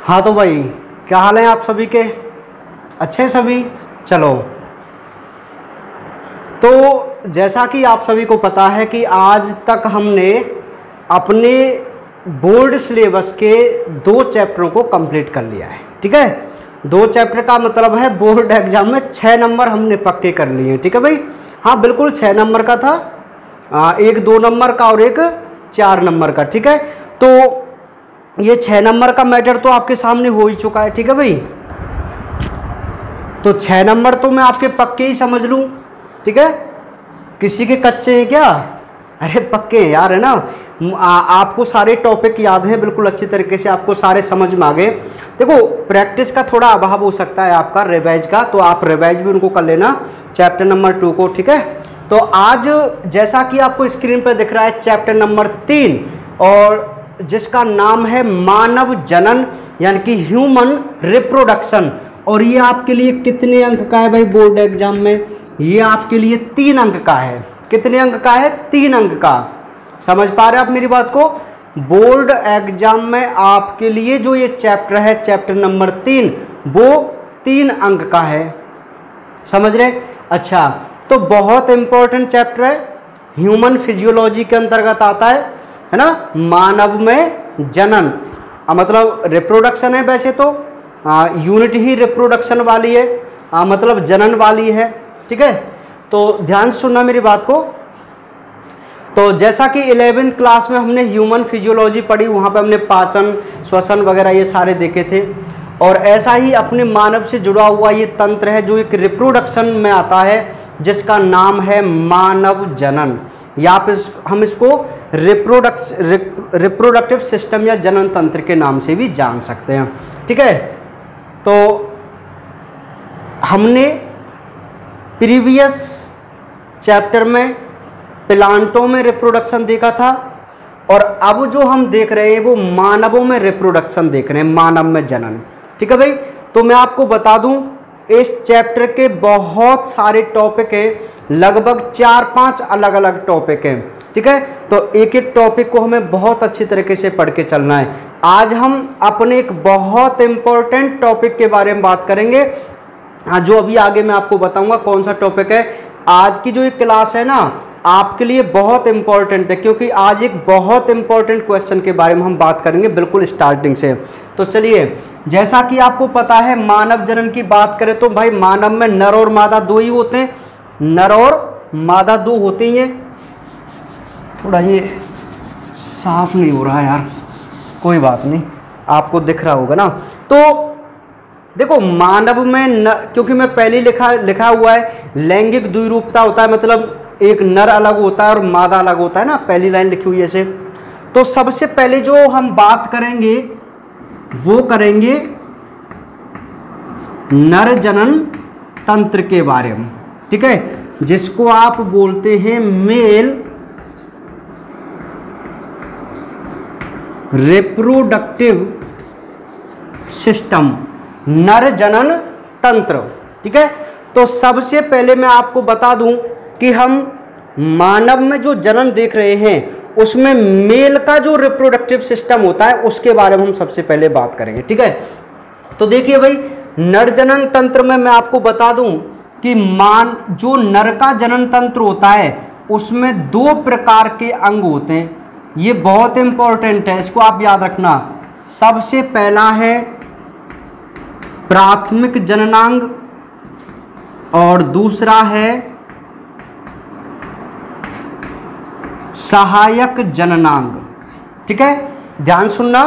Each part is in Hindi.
हाँ तो भाई, क्या हाल है आप सभी के? अच्छे सभी? चलो, तो जैसा कि आप सभी को पता है कि आज तक हमने अपने बोर्ड सिलेबस के 2 चैप्टरों को कंप्लीट कर लिया है। ठीक है, 2 चैप्टर का मतलब है बोर्ड एग्जाम में 6 नंबर हमने पक्के कर लिए हैं। ठीक है भाई, हाँ बिल्कुल 6 नंबर का था, एक 2 नंबर का और एक 4 नंबर का। ठीक है, तो ये 6 नंबर का मैटर तो आपके सामने हो ही चुका है। ठीक है भाई, तो 6 नंबर तो मैं आपके पक्के ही समझ लूँ। ठीक है, किसी के कच्चे हैं क्या? अरे पक्के हैं यार, है ना। आपको सारे टॉपिक याद हैं बिल्कुल अच्छी तरीके से, आपको सारे समझ में आ गए। देखो, प्रैक्टिस का थोड़ा अभाव हो सकता है आपका, रिवाइज का, तो आप रिवाइज भी उनको कर लेना चैप्टर नंबर 2 को। ठीक है, तो आज जैसा कि आपको स्क्रीन पर दिख रहा है चैप्टर नंबर 3, और जिसका नाम है मानव जनन यानी कि ह्यूमन रिप्रोडक्शन। और ये आपके लिए कितने अंक का है भाई बोर्ड एग्जाम में? ये आपके लिए 3 अंक का है। कितने अंक का है? 3 अंक का। समझ पा रहे हैं आप मेरी बात को? बोर्ड एग्जाम में आपके लिए जो ये चैप्टर है, चैप्टर नंबर 3, वो 3 अंक का है। समझ रहे? अच्छा, तो बहुत इंपॉर्टेंट चैप्टर है, ह्यूमन फिजियोलॉजी के अंतर्गत आता है ना। मानव में जनन मतलब रिप्रोडक्शन है, वैसे तो यूनिट ही रिप्रोडक्शन वाली है, मतलब जनन वाली है। ठीक है, तो ध्यान से सुनना मेरी बात को। तो जैसा कि 11वीं क्लास में हमने ह्यूमन फिजियोलॉजी पढ़ी, वहाँ पे हमने पाचन, श्वसन वगैरह ये सारे देखे थे, और ऐसा ही अपने मानव से जुड़ा हुआ ये तंत्र है जो एक रिप्रोडक्शन में आता है, जिसका नाम है मानव जनन, या फिर हम इसको रिप्रोडक्टिव सिस्टम या जनन तंत्र के नाम से भी जान सकते हैं। ठीक है, तो हमने प्रीवियस चैप्टर में प्लांटों में रिप्रोडक्शन देखा था, और अब जो हम देख रहे हैं वो मानवों में रिप्रोडक्शन देख रहे हैं, मानव में जनन। ठीक है भाई, तो मैं आपको बता दूं इस चैप्टर के बहुत सारे टॉपिक हैं, लगभग 4-5 अलग अलग टॉपिक हैं। ठीक है, तो एक एक टॉपिक को हमें बहुत अच्छी तरीके से पढ़ के चलना है। आज हम अपने एक बहुत इंपॉर्टेंट टॉपिक के बारे में बात करेंगे, जो अभी आगे मैं आपको बताऊंगा कौन सा टॉपिक है। आज की जो ये क्लास है ना, आपके लिए बहुत इंपॉर्टेंट है, क्योंकि आज एक बहुत इंपॉर्टेंट क्वेश्चन के बारे में हम बात करेंगे बिल्कुल स्टार्टिंग से। तो चलिए, जैसा कि आपको पता है मानव जनन की बात करें तो भाई मानव में नर और मादा 2 ही होते हैं, नर और मादा 2 होते ही हैं। थोड़ा ये साफ नहीं हो रहा है यार, कोई बात नहीं, आपको दिख रहा होगा ना। तो देखो, मानव में क्योंकि मैं पहले लिखा हुआ है लैंगिक द्विरूपता होता है, मतलब एक नर अलग होता है और मादा अलग होता है ना, पहली लाइन लिखी हुई है ऐसे। तो सबसे पहले जो हम बात करेंगे वो करेंगे नर जनन तंत्र के बारे में। ठीक है, जिसको आप बोलते हैं मेल रिप्रोडक्टिव सिस्टम, नर जनन तंत्र। ठीक है, तो सबसे पहले मैं आपको बता दूं कि हम मानव में जो जनन देख रहे हैं उसमें मेल का जो रिप्रोडक्टिव सिस्टम होता है उसके बारे में हम सबसे पहले बात करेंगे। ठीक है, तो देखिए भाई, नर जनन तंत्र में मैं आपको बता दूं कि जो नर का जनन तंत्र होता है उसमें 2 प्रकार के अंग होते हैं। ये बहुत इंपॉर्टेंट है, इसको आप याद रखना। सबसे पहला है प्राथमिक जननांग और दूसरा है सहायक जननांग। ठीक है, ध्यान सुनना,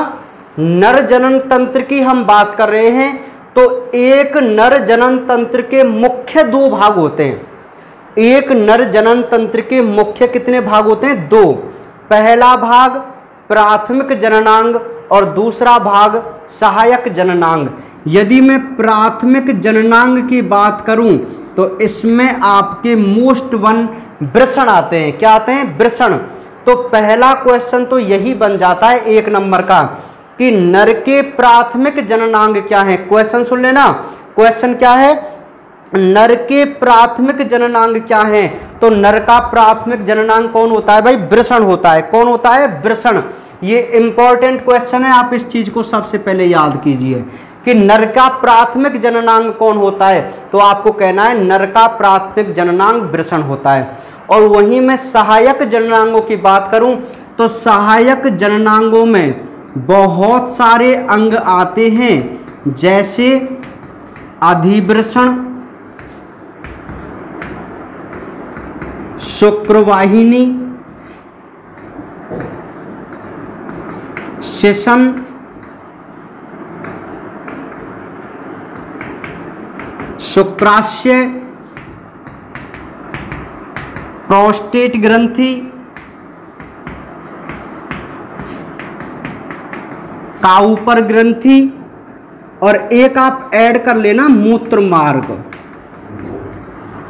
नर जनन तंत्र की हम बात कर रहे हैं, तो एक नर जनन तंत्र के मुख्य 2 भाग होते हैं। एक नर जनन तंत्र के मुख्य कितने भाग होते हैं? 2। पहला भाग प्राथमिक जननांग और दूसरा भाग सहायक जननांग। यदि मैं प्राथमिक जननांग की बात करूं तो इसमें आपके मोस्ट 1 वृषण आते हैं। क्या आते हैं? वृषण। तो पहला क्वेश्चन तो यही बन जाता है 1 नंबर का कि नर के प्राथमिक जननांग क्या है। क्वेश्चन सुन लेना, क्वेश्चन क्या है नर के प्राथमिक जननांग क्या है? तो नर का प्राथमिक जननांग कौन होता है भाई? वृषण होता है। कौन होता है? वृषण। ये इंपॉर्टेंट क्वेश्चन है, आप इस चीज को सबसे पहले याद कीजिए कि नर का प्राथमिक जननांग कौन होता है। तो आपको कहना है नर का प्राथमिक जननांग वृषण होता है। और वहीं मैं सहायक जननांगों की बात करूं तो सहायक जननांगों में बहुत सारे अंग आते हैं, जैसे अधिवृषण, शुक्रवाहिनी, सेशन, शुक्राशय, प्रोस्टेट ग्रंथि, काउपर ग्रंथि, और एक आप ऐड कर लेना मूत्र मार्ग।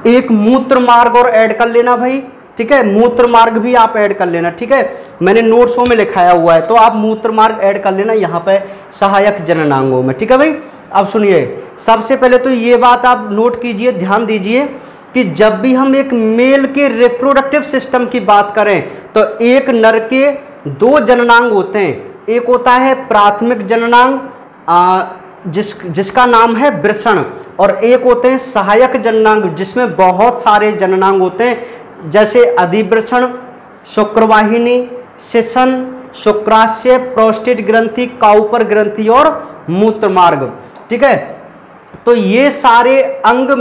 एक मूत्र मार्ग और ऐड कर लेना भाई, ठीक है। मूत्र मार्ग भी आप ऐड कर लेना, ठीक है। मैंने नोट्सों में लिखाया हुआ है, तो आप मूत्र मार्ग ऐड कर लेना यहाँ पे सहायक जननांगों में, ठीक है भाई। अब सुनिए, सबसे पहले तो ये बात आप नोट कीजिए, ध्यान दीजिए कि जब भी हम एक मेल के रिप्रोडक्टिव सिस्टम की बात करें तो एक नर के दो जननांग होते हैं। एक होता है प्राथमिक जननांग जिसका नाम है वृषण, और एक होते हैं सहायक जननांग जिसमें बहुत सारे जननांग होते हैं, जैसे अधिवृषण, शुक्रवाहिनी, सेशन, शुक्राशय, प्रोस्टेट ग्रंथि, काउपर ग्रंथि और मूत्र मार्ग, ठीक है। तो ये सारे अंग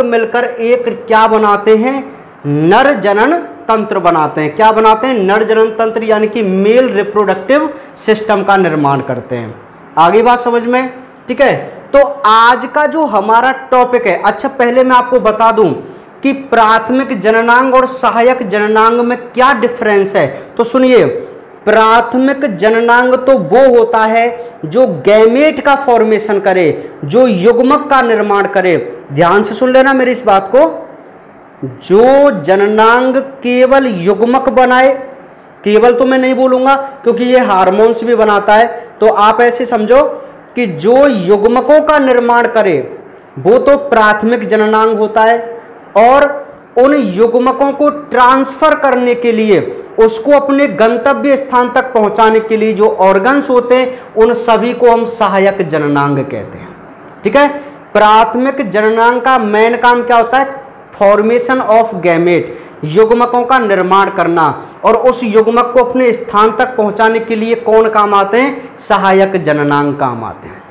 मिलकर एक क्या बनाते हैं? नर जनन तंत्र बनाते हैं। क्या बनाते हैं? नर जनन तंत्र, यानी कि मेल रिप्रोडक्टिव सिस्टम का निर्माण करते हैं। आगे बात समझ में, ठीक है। तो आज का जो हमारा टॉपिक है, अच्छा पहले मैं आपको बता दूं कि प्राथमिक जननांग और सहायक जननांग में क्या डिफरेंस है। तो सुनिए, प्राथमिक जननांग तो वो होता है जो गैमेट का फॉर्मेशन करे, जो युग्मक का निर्माण करे। ध्यान से सुन लेना मेरी इस बात को, जो जननांग केवल युग्मक बनाए, केवल तो मैं नहीं बोलूंगा क्योंकि ये हार्मोन्स भी बनाता है, तो आप ऐसे समझो कि जो युग्मकों का निर्माण करे वो तो प्राथमिक जननांग होता है, और उन युग्मकों को ट्रांसफर करने के लिए, उसको अपने गंतव्य स्थान तक पहुंचाने के लिए जो ऑर्गन्स होते हैं उन सभी को हम सहायक जननांग कहते हैं, ठीक है। प्राथमिक जननांग का मेन काम क्या होता है? फॉर्मेशन ऑफ गैमेट, युग्मकों का निर्माण करना, और उस युग्मक को अपने स्थान तक पहुंचाने के लिए कौन काम आते हैं? सहायक जननांग काम आते हैं।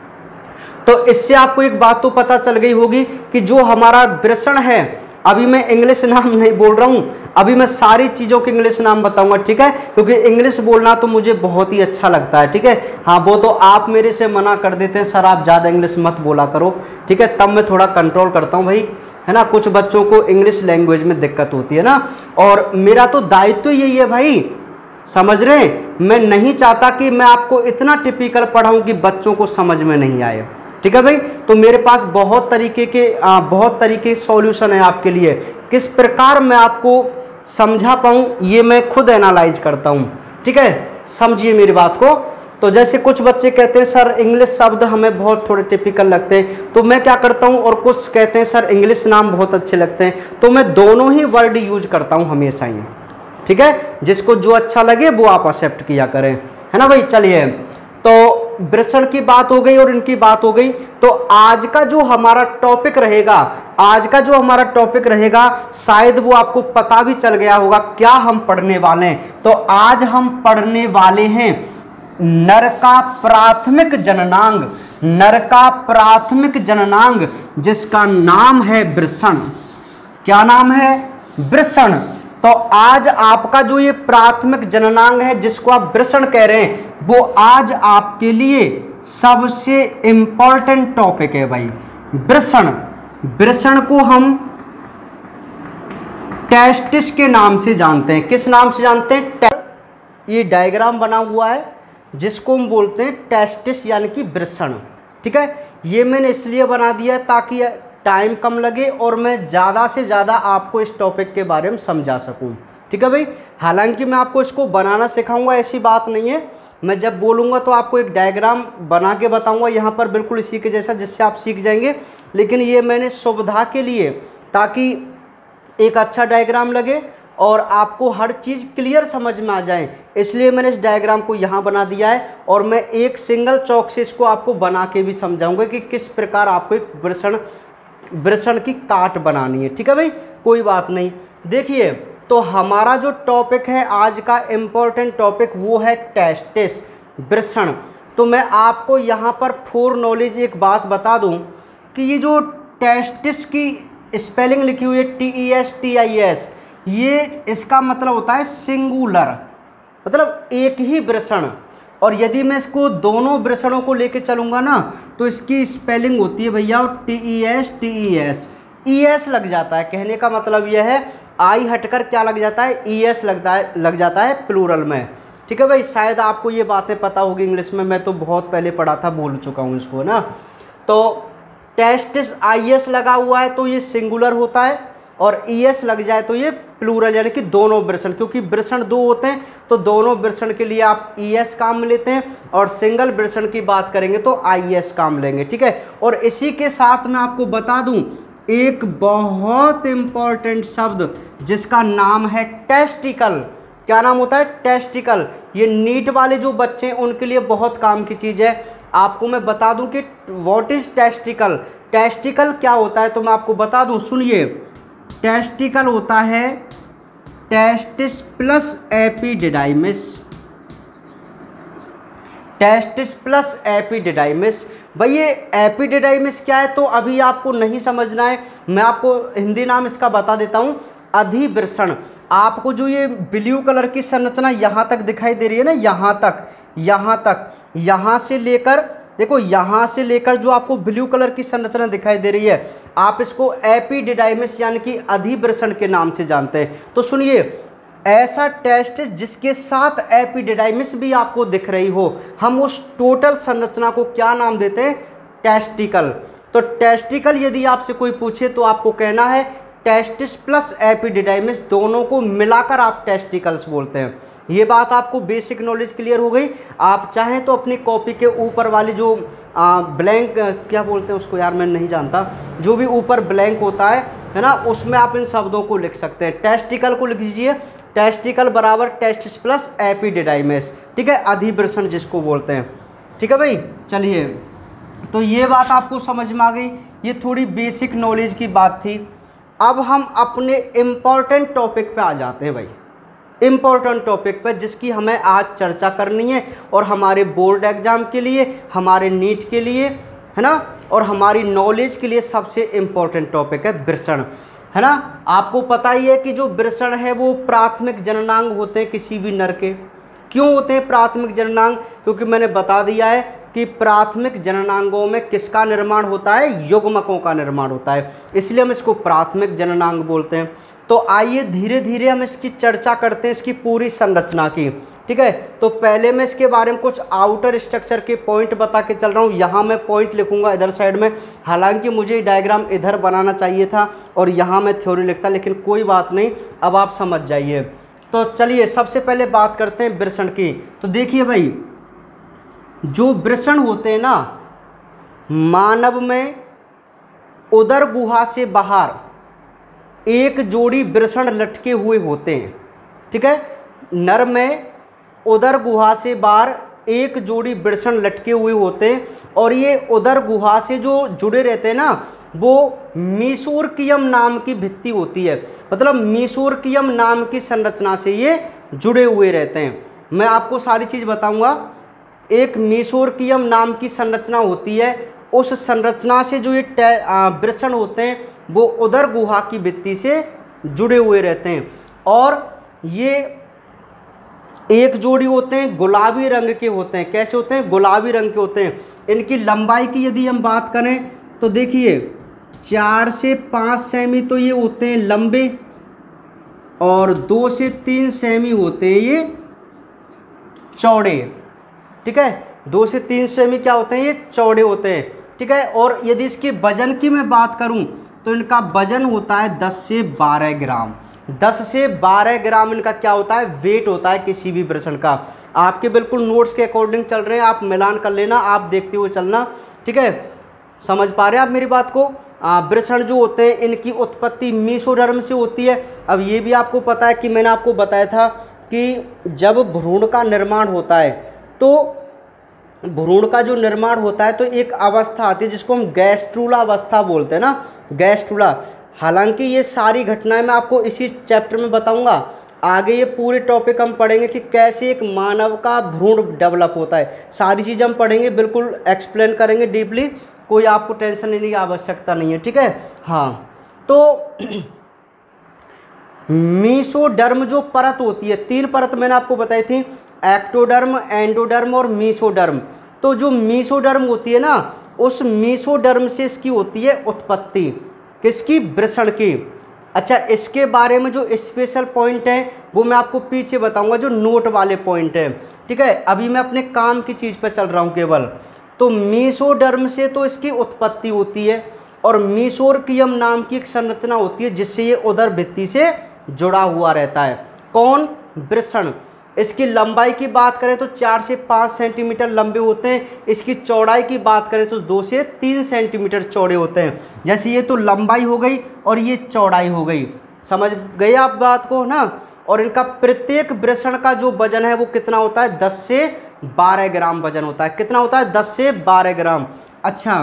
तो इससे आपको एक बात तो पता चल गई होगी कि जो हमारा वृषण है, अभी मैं इंग्लिश नाम नहीं बोल रहा हूं, अभी मैं सारी चीज़ों के इंग्लिश नाम बताऊंगा, ठीक है, क्योंकि इंग्लिश बोलना तो मुझे बहुत ही अच्छा लगता है, ठीक है। हाँ, वो तो आप मेरे से मना कर देते हैं, सर आप ज़्यादा इंग्लिश मत बोला करो, ठीक है, तब मैं थोड़ा कंट्रोल करता हूँ भाई, है ना। कुछ बच्चों को इंग्लिश लैंग्वेज में दिक्कत होती है ना, और मेरा तो दायित्व यही है भाई, समझ रहे हैं। मैं नहीं चाहता कि मैं आपको इतना टिपिकल पढ़ाऊँ कि बच्चों को समझ में नहीं आए, ठीक है भाई। तो मेरे पास बहुत तरीके सॉल्यूशन है आपके लिए, किस प्रकार मैं आपको समझा पाऊँ ये मैं खुद एनालाइज करता हूँ, ठीक है। समझिए मेरी बात को। तो जैसे कुछ बच्चे कहते हैं सर इंग्लिश शब्द हमें बहुत थोड़े टिपिकल लगते हैं, तो मैं क्या करता हूँ, और कुछ कहते हैं सर इंग्लिश नाम बहुत अच्छे लगते हैं, तो मैं दोनों ही वर्ड यूज करता हूँ हमेशा ही, ठीक है। जिसको जो अच्छा लगे वो आप एक्सेप्ट किया करें, है ना भाई। चलिए, तो वृषण की बात हो गई और इनकी बात हो गई। तो आज का जो हमारा टॉपिक रहेगा, शायद वो आपको पता भी चल गया होगा क्या हम पढ़ने वाले हैं। तो आज हम पढ़ने वाले हैं नर का प्राथमिक जननांग, जिसका नाम है वृषण। क्या नाम है? वृषण। तो आज आपका जो ये प्राथमिक जननांग है जिसको आप वृषण कह रहे हैं, वो आज आपके लिए सबसे इंपॉर्टेंट टॉपिक है भाई, वृषण को हम टेस्टिस के नाम से जानते हैं। किस नाम से जानते हैं? ये डायग्राम बना हुआ है जिसको हम बोलते हैं टेस्टिस, यानी कि वृषण, ठीक है। ये मैंने इसलिए बना दिया ताकि टाइम कम लगे और मैं ज़्यादा से ज़्यादा आपको इस टॉपिक के बारे में समझा सकूं, ठीक है भाई। हालांकि मैं आपको इसको बनाना सिखाऊंगा, ऐसी बात नहीं है, मैं जब बोलूँगा तो आपको एक डायग्राम बना के बताऊँगा यहाँ पर बिल्कुल इसी के जैसा, जिससे आप सीख जाएंगे। लेकिन ये मैंने सुविधा के लिए, ताकि एक अच्छा डायग्राम लगे और आपको हर चीज़ क्लियर समझ में आ जाए, इसलिए मैंने इस डायग्राम को यहाँ बना दिया है। और मैं एक सिंगल चौक से इसको आपको बना के भी समझाऊंगा कि किस प्रकार आपको एक वृषण की काट बनानी है। ठीक है भाई, कोई बात नहीं। देखिए, तो हमारा जो टॉपिक है आज का इम्पोर्टेंट टॉपिक वो है टेस्टिस, वृषण। तो मैं आपको यहाँ पर फॉर नॉलेज एक बात बता दूँ कि ये जो टेस्टिस की स्पेलिंग लिखी हुई है TESTIS, ये इसका मतलब होता है सिंगुलर, मतलब एक ही वृषण। और यदि मैं इसको दोनों वृषणों को लेके चलूँगा ना, तो इसकी स्पेलिंग होती है भैया TES ES लग जाता है। कहने का मतलब यह है, आई हटकर क्या लग जाता है, ES लग जाता है प्लूरल में। ठीक है भाई, शायद आपको ये बातें पता होगी इंग्लिश में, मैं तो बहुत पहले पढ़ा था, भूल चुका हूँ इसको ना। तो टेस्टिस IS लगा हुआ है तो ये सिंगुलर होता है, और ES लग जाए तो ये प्लूरल, यानी कि दोनों वृषण। क्योंकि वृषण दो होते हैं तो दोनों वृषण के लिए आप ES काम लेते हैं, और सिंगल वृषण की बात करेंगे तो IS काम लेंगे। ठीक है, और इसी के साथ मैं आपको बता दूं एक बहुत इम्पॉर्टेंट शब्द जिसका नाम है टेस्टिकल। क्या नाम होता है, टेस्टिकल। ये नीट वाले जो बच्चे हैं उनके लिए बहुत काम की चीज़ है। आपको मैं बता दूं कि व्हाट इज टेस्टिकल, टेस्टिकल क्या होता है, तो मैं आपको बता दूं, सुनिए। टेस्टिकल होता है testis plus epididymis, testis plus epididymis. भाई ये एपिडिडाइमिस क्या है तो अभी आपको नहीं समझना है, मैं आपको हिंदी नाम इसका बता देता हूँ, अधिवृषण। आपको जो ये ब्लू कलर की संरचना यहाँ तक दिखाई दे रही है ना, यहाँ से लेकर, देखो यहाँ से लेकर जो आपको ब्लू कलर की संरचना दिखाई दे रही है, आप इसको एपिडिडाइमिस यानी कि अधिवृषण के नाम से जानते हैं। तो सुनिए, ऐसा टेस्टिस जिसके साथ एपिडिडाइमिस भी आपको दिख रही हो, हम उस टोटल संरचना को क्या नाम देते हैं, टेस्टिकल। तो टेस्टिकल यदि आपसे कोई पूछे तो आपको कहना है टेस्टिस प्लस एपिडिडाइमिस, दोनों को मिलाकर आप टेस्टिकल्स बोलते हैं। ये बात आपको बेसिक नॉलेज क्लियर हो गई। आप चाहें तो अपनी कॉपी के ऊपर वाली जो ब्लैंक क्या बोलते हैं उसको यार मैं नहीं जानता, जो भी ऊपर ब्लैंक होता है ना, उसमें आप इन शब्दों को लिख सकते हैं। टेस्टिकल को लिख दीजिए, टेस्टिकल बराबर टेस्टिस प्लस एपिडिडाइमिस। ठीक है, अधिवृषण जिसको बोलते हैं। ठीक है भाई, चलिए, तो ये बात आपको समझ में आ गई, ये थोड़ी बेसिक नॉलेज की बात थी। अब हम अपने इम्पॉर्टेंट टॉपिक पे आ जाते हैं भाई, इम्पॉर्टेंट टॉपिक पे जिसकी हमें आज चर्चा करनी है, और हमारे बोर्ड एग्जाम के लिए, हमारे नीट के लिए, है ना, और हमारी नॉलेज के लिए सबसे इम्पॉर्टेंट टॉपिक है वृषण, है ना। आपको पता ही है कि जो वृषण है वो प्राथमिक जननांग होते हैं किसी भी नर के। क्यों होते हैं प्राथमिक जननांग, क्योंकि मैंने बता दिया है कि प्राथमिक जननांगों में किसका निर्माण होता है, युग्मकों का निर्माण होता है, इसलिए हम इसको प्राथमिक जननांग बोलते हैं। तो आइए धीरे धीरे हम इसकी चर्चा करते हैं, इसकी पूरी संरचना की। ठीक है, तो पहले मैं इसके बारे में कुछ आउटर स्ट्रक्चर के पॉइंट बता के चल रहा हूँ। यहाँ मैं पॉइंट लिखूंगा इधर साइड में, हालांकि मुझे डायग्राम इधर बनाना चाहिए था और यहाँ मैं थ्योरी लिखता, लेकिन कोई बात नहीं, अब आप समझ जाइए। तो चलिए सबसे पहले बात करते हैं वृषण की। तो देखिए भाई, जो वृषण होते हैं ना, मानव में उदर गुहा से बाहर एक जोड़ी वृषण लटके हुए होते हैं। ठीक है, नर में उदर गुहा से बाहर एक जोड़ी वृषण लटके हुए होते हैं, और ये उदर गुहा से जो जुड़े रहते हैं ना, वो मीसोर्कियम नाम की भित्ति होती है, मतलब मीसोर्कियम नाम की संरचना से ये जुड़े हुए रहते हैं। मैं आपको सारी चीज़ बताऊंगा। एक मीसोर्कियम नाम की संरचना होती है, उस संरचना से जो ये वृषण होते हैं वो उदर गुहा की भित्ति से जुड़े हुए रहते हैं, और ये एक जोड़ी होते हैं गुलाबी रंग के होते हैं। कैसे होते हैं, गुलाबी रंग के होते हैं। इनकी लंबाई की यदि हम बात करें तो देखिए 4 से 5 सेमी तो ये होते हैं लंबे, और 2 से 3 सेमी होते हैं ये चौड़े। ठीक है, 2 से 3 सेमी क्या होते हैं, ये चौड़े होते हैं। ठीक है, और यदि इसके वजन की मैं बात करूं तो इनका वजन होता है 10 से 12 ग्राम। 10 से 12 ग्राम इनका क्या होता है, वेट होता है किसी भी वृषण का। आपके बिल्कुल नोट्स के अकॉर्डिंग चल रहे हैं, आप मिलान कर लेना, आप देखते हुए चलना, ठीक है। समझ पा रहे हैं आप मेरी बात को। वृषण जो होते हैं इनकी उत्पत्ति मीसोडर्म से होती है। अब ये भी आपको पता है कि मैंने आपको बताया था कि जब भ्रूण का निर्माण होता है तो भ्रूण का जो निर्माण होता है तो एक अवस्था आती है जिसको हम गैस्ट्रूला अवस्था बोलते हैं ना, गैस्ट्रूला। हालांकि ये सारी घटनाएं मैं आपको इसी चैप्टर में बताऊंगा। आगे ये पूरे टॉपिक हम पढ़ेंगे कि कैसे एक मानव का भ्रूण डेवलप होता है, सारी चीज़ें हम पढ़ेंगे, बिल्कुल एक्सप्लेन करेंगे डीपली, कोई आपको टेंशन लेने की आवश्यकता नहीं है, ठीक है। हाँ, तो मीसोडर्म जो परत होती है, 3 परत मैंने आपको बताई थी, एक्टोडर्म, एंडोडर्म और मीसोडर्म। तो जो मीसोडर्म होती है ना, उस मीसोडर्म से इसकी होती है उत्पत्ति, किसकी, वृषण की। अच्छा, इसके बारे में जो स्पेशल पॉइंट है वो मैं आपको पीछे बताऊंगा, जो नोट वाले पॉइंट है, ठीक है। अभी मैं अपने काम की चीज़ पर चल रहा हूँ केवल। तो मीसोडर्म से तो इसकी उत्पत्ति होती है और मीसोरकियम नाम की एक संरचना होती है जिससे ये उदर भित्ति से जुड़ा हुआ रहता है। कौन, वृषण। इसकी लंबाई की बात करें तो 4 से 5 सेंटीमीटर लंबे होते हैं। इसकी चौड़ाई की बात करें तो 2 से 3 सेंटीमीटर चौड़े होते हैं। जैसे ये तो लंबाई हो गई और ये चौड़ाई हो गई, समझ गए आप बात को ना। और इनका प्रत्येक वृषण का जो वजन है वो कितना होता है, 10 से 12 ग्राम वजन होता है। कितना होता है, 10 से 12 ग्राम। अच्छा,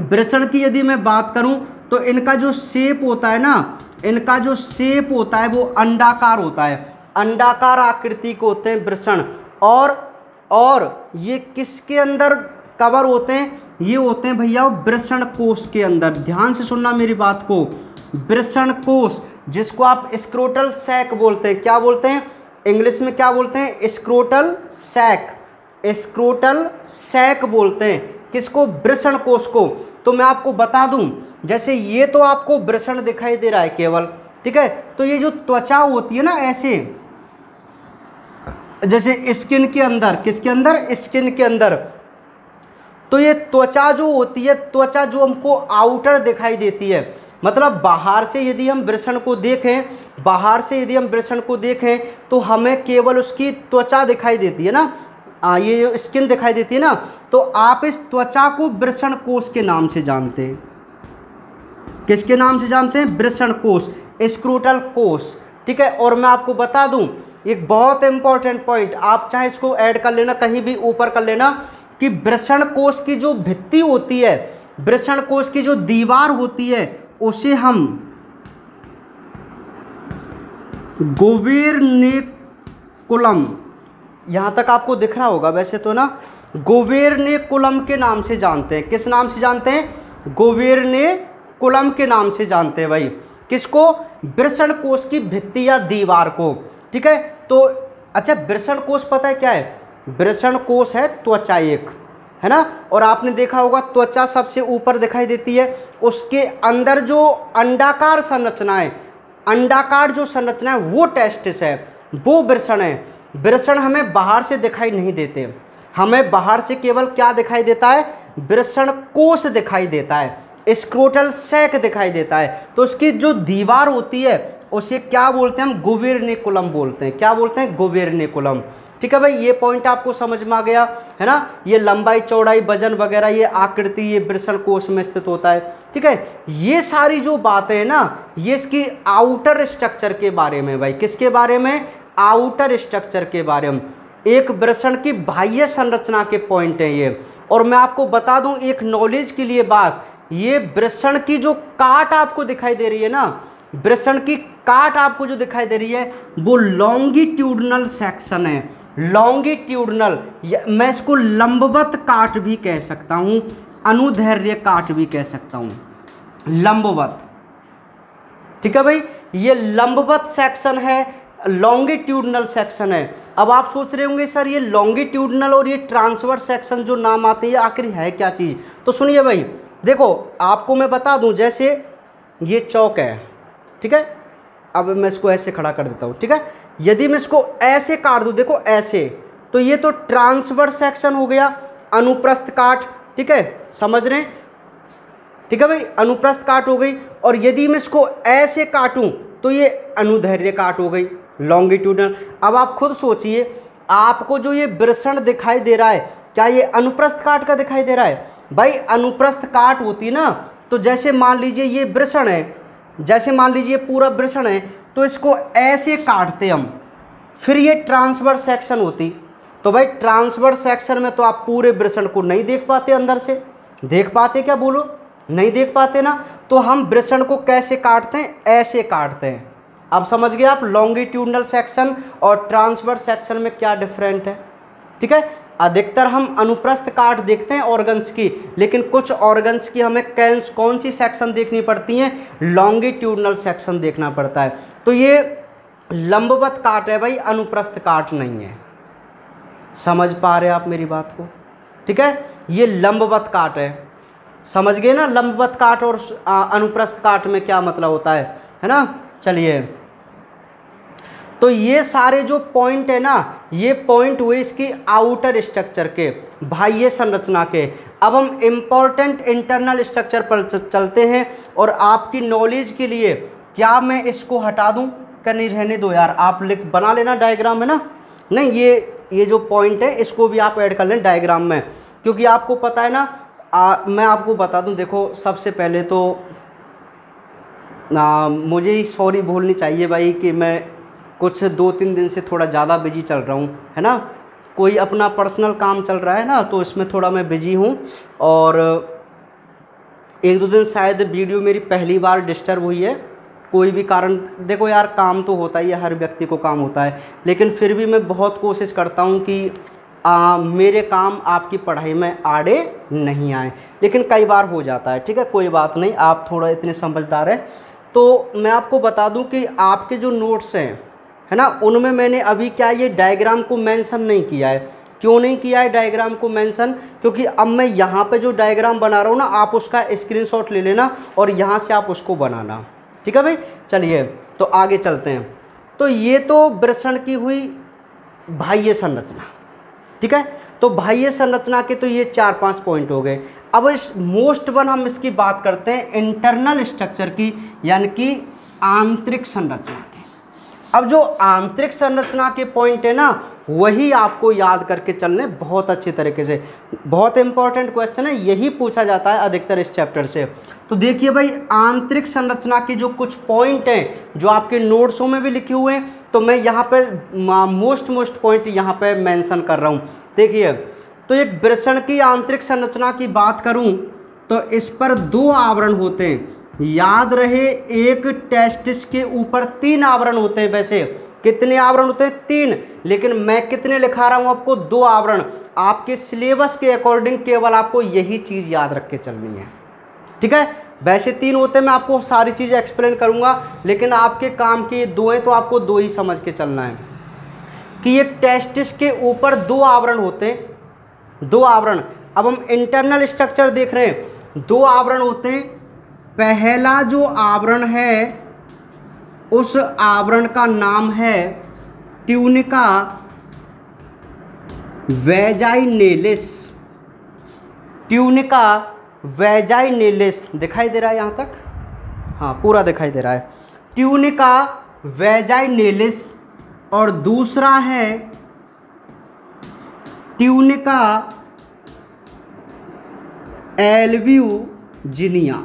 वृषण की यदि मैं बात करूं तो इनका जो शेप होता है ना, इनका जो शेप होता है वो अंडाकार होता है, अंडाकार आकृति के होते हैं वृषण। और ये किसके अंदर कवर होते हैं, ये होते हैं भैया वृषण कोश के अंदर। ध्यान से सुनना मेरी बात को, वृषण कोश, जिसको आप स्क्रोटल सैक बोलते हैं। क्या बोलते हैं इंग्लिश में, क्या बोलते हैं, स्क्रोटल सैक, स्क्रोटल सैक बोलते हैं किसको, वृषण कोश को। तो मैं आपको बता दूं, जैसे ये तो आपको वृषण दिखाई दे रहा है केवल, ठीक है। तो ये जो त्वचा होती है ना, ऐसे जैसे स्किन के अंदर, किसके अंदर, स्किन के अंदर, तो ये त्वचा जो होती है, त्वचा जो हमको आउटर दिखाई देती है, मतलब बाहर से यदि हम वृषण को देखें, बाहर से यदि हम वृषण को देखें तो हमें केवल उसकी त्वचा दिखाई देती है ना, ये स्किन दिखाई देती है ना। तो आप इस त्वचा को वृषण कोश के नाम से जानते हैं। किसके नाम से जानते हैं, वृषण कोश, स्क्रोटल कोश, ठीक है। और मैं आपको बता दूं एक बहुत इंपॉर्टेंट पॉइंट, आप चाहे इसको ऐड कर लेना, कहीं भी ऊपर कर लेना, कि वृषण कोश की जो भित्ति होती है, वृषण कोश की जो दीवार होती है, उसे हम गोवेर्नेकुलम, यहाँ तक आपको दिख रहा होगा वैसे तो ना, गोवेर्नेकुलम के नाम से जानते हैं। किस नाम से जानते हैं, गोवेर्नेकुलम के नाम से जानते हैं भाई। किसको, वृषण कोश की भित्ति या दीवार को, ठीक है। तो अच्छा, वृषण कोश पता है क्या है, वृषण कोश है त्वचा एक, है ना। और आपने देखा होगा त्वचा सबसे ऊपर दिखाई देती है, उसके अंदर जो अंडाकार संरचना है, अंडाकार जो संरचना है वो टेस्टिस है, वो वृषण है। वृषण हमें बाहर से दिखाई नहीं देते, हमें बाहर से केवल क्या दिखाई देता है, वृषण कोश दिखाई देता है, स्क्रोटल सैक दिखाई देता है। तो उसकी जो दीवार होती है उसे क्या बोलते हैं हम, गोवेर्नेकुलम बोलते हैं। क्या बोलते हैं, गोवेर्नेकुलम, ठीक है भाई। ये पॉइंट आपको समझ में आ गया है ना। ये लंबाई, चौड़ाई, वजन वगैरह, ये आकृति, ये वृषण कोश में स्थित होता है, ठीक है। ये सारी जो बातें हैं ना, ये इसकी आउटर स्ट्रक्चर के बारे में भाई, किसके बारे में, आउटर स्ट्रक्चर के बारे में, एक वृषण की बाह्य संरचना के पॉइंट है ये। और मैं आपको बता दूं एक नॉलेज के लिए बात, ये वृषण की जो काट आपको दिखाई दे रही है ना, वृषण की काट आपको जो दिखाई दे रही है वो लॉन्गिट्यूडनल सेक्शन है, लॉन्गिट्यूडनल, मैं इसको लंबवत काट भी कह सकता हूं, अनुदैर्घ्य काट भी कह सकता हूं, लंबवत, ठीक है भाई। ये लंबवत सेक्शन है, लॉन्गिट्यूडनल सेक्शन है। अब आप सोच रहे होंगे सर ये लॉन्गिट्यूडनल और ये ट्रांसवर्स सेक्शन जो नाम आते हैं आखिर है क्या चीज़। तो सुनिए भाई, देखो आपको मैं बता दूं, जैसे ये चौक है, ठीक है। अब मैं इसको ऐसे खड़ा कर देता हूं, ठीक है। यदि मैं इसको ऐसे काट दूं, देखो ऐसे, तो ये तो ट्रांसवर्स सेक्शन हो गया, अनुप्रस्थ काट, ठीक है, समझ रहे हैं, ठीक है भाई, अनुप्रस्थ काट हो गई। और यदि मैं इसको ऐसे काटूं तो ये अनुदैर्घ्य काट हो गई, लॉन्गिट्यूडनल। अब आप खुद सोचिए, आपको जो ये वृषण दिखाई दे रहा है, क्या ये अनुप्रस्थ काट का दिखाई दे रहा है? भाई अनुप्रस्थ काट होती ना, तो जैसे मान लीजिए ये वृषण है, जैसे मान लीजिए पूरा वृषण है, तो इसको ऐसे काटते हम, फिर ये ट्रांसवर्स सेक्शन होती। तो भाई ट्रांसवर्स सेक्शन में तो आप पूरे वृषण को नहीं देख पाते, अंदर से देख पाते क्या? बोलो, नहीं देख पाते ना। तो हम वृषण को कैसे काटते हैं? ऐसे काटते हैं। अब समझ गए आप लॉन्गिट्यूडनल सेक्शन और ट्रांसवर्स सेक्शन में क्या डिफरेंट है? ठीक है, अधिकतर हम अनुप्रस्थ काट देखते हैं ऑर्गन्स की, लेकिन कुछ ऑर्गन्स की हमें कौन सी सेक्शन देखनी पड़ती है? लॉन्गिट्यूडनल सेक्शन देखना पड़ता है। तो ये लंबवत काट है भाई, अनुप्रस्थ काट नहीं है। समझ पा रहे हैं आप मेरी बात को? ठीक है, ये लंबवत काट है। समझ गए ना लंबवत काट और अनुप्रस्थ काट में क्या मतलब होता है ना? चलिए, तो ये सारे जो पॉइंट है ना, ये पॉइंट हुए इसकी आउटर स्ट्रक्चर के, बाह्य संरचना के। अब हम इम्पॉर्टेंट इंटरनल स्ट्रक्चर पर चलते हैं। और आपकी नॉलेज के लिए क्या मैं इसको हटा दूं? क्या नहीं, रहने दो यार, आप बना लेना डायग्राम में ना। नहीं, ये जो पॉइंट है इसको भी आप ऐड कर लें डायग्राम में, क्योंकि आपको पता है ना। मैं आपको बता दूं, देखो सबसे पहले तो मुझे ही सॉरी बोलनी चाहिए भाई कि मैं कुछ 2-3 दिन से थोड़ा ज़्यादा बिजी चल रहा हूँ, है ना। कोई अपना पर्सनल काम चल रहा है ना, तो इसमें थोड़ा मैं बिजी हूँ। और 1-2 दिन शायद वीडियो मेरी पहली बार डिस्टर्ब हुई है, कोई भी कारण। देखो यार, काम तो होता ही है, हर व्यक्ति को काम होता है, लेकिन फिर भी मैं बहुत कोशिश करता हूँ कि मेरे काम आपकी पढ़ाई में आड़े नहीं आए, लेकिन कई बार हो जाता है। ठीक है, कोई बात नहीं, आप थोड़ा इतने समझदार हैं। तो मैं आपको बता दूं कि आपके जो नोट्स हैं, है ना, उनमें मैंने अभी क्या ये डायग्राम को मेंशन नहीं किया है। क्यों नहीं किया है डायग्राम को मेंशन? क्योंकि अब मैं यहाँ पे जो डायग्राम बना रहा हूँ ना, आप उसका स्क्रीनशॉट ले लेना और यहाँ से आप उसको बनाना। ठीक है भाई, चलिए तो आगे चलते हैं। तो ये तो वृषण की हुई बाह्य संरचना। ठीक है, तो बाह्य संरचना के तो ये 4-5 पॉइंट हो गए। अब इस मोस्ट वन हम इसकी बात करते हैं इंटरनल स्ट्रक्चर की, यानी कि आंतरिक संरचना की। अब जो आंतरिक संरचना के पॉइंट है ना, वही आपको याद करके चलने बहुत अच्छे तरीके से। बहुत इंपॉर्टेंट क्वेश्चन है, यही पूछा जाता है अधिकतर इस चैप्टर से। तो देखिए भाई, आंतरिक संरचना के जो कुछ पॉइंट हैं जो आपके नोट्सों में भी लिखे हुए हैं, तो मैं यहाँ पर मोस्ट पॉइंट यहाँ पे मेंशन कर रहा हूँ। देखिए, तो एक वृषण की आंतरिक संरचना की बात करूँ तो इस पर 2 आवरण होते हैं। याद रहे, एक टेस्टिस के ऊपर 3 आवरण होते हैं। वैसे कितने आवरण होते हैं? 3, लेकिन मैं कितने लिखा रहा हूँ आपको? 2 आवरण। आपके सिलेबस के अकॉर्डिंग केवल आपको यही चीज़ याद रख के चलनी है। ठीक है, वैसे 3 होते हैं, मैं आपको सारी चीज़ें एक्सप्लेन करूँगा, लेकिन आपके काम के 2 हैं तो आपको 2 ही समझ के चलना है कि एक टेस्टिस के ऊपर 2 आवरण होते हैं। 2 आवरण। अब हम इंटरनल स्ट्रक्चर देख रहे हैं, 2 आवरण होते हैं। पहला जो आवरण है, उस आवरण का नाम है ट्यूनिका वैजाइनेलिस। ट्यूनिका वैजाइनेलिस दिखाई दे रहा है यहाँ तक? हाँ, पूरा दिखाई दे रहा है। ट्यूनिका वैजाइनेलिस। और दूसरा है ट्यूनिका एल्ब्यूजिनिया।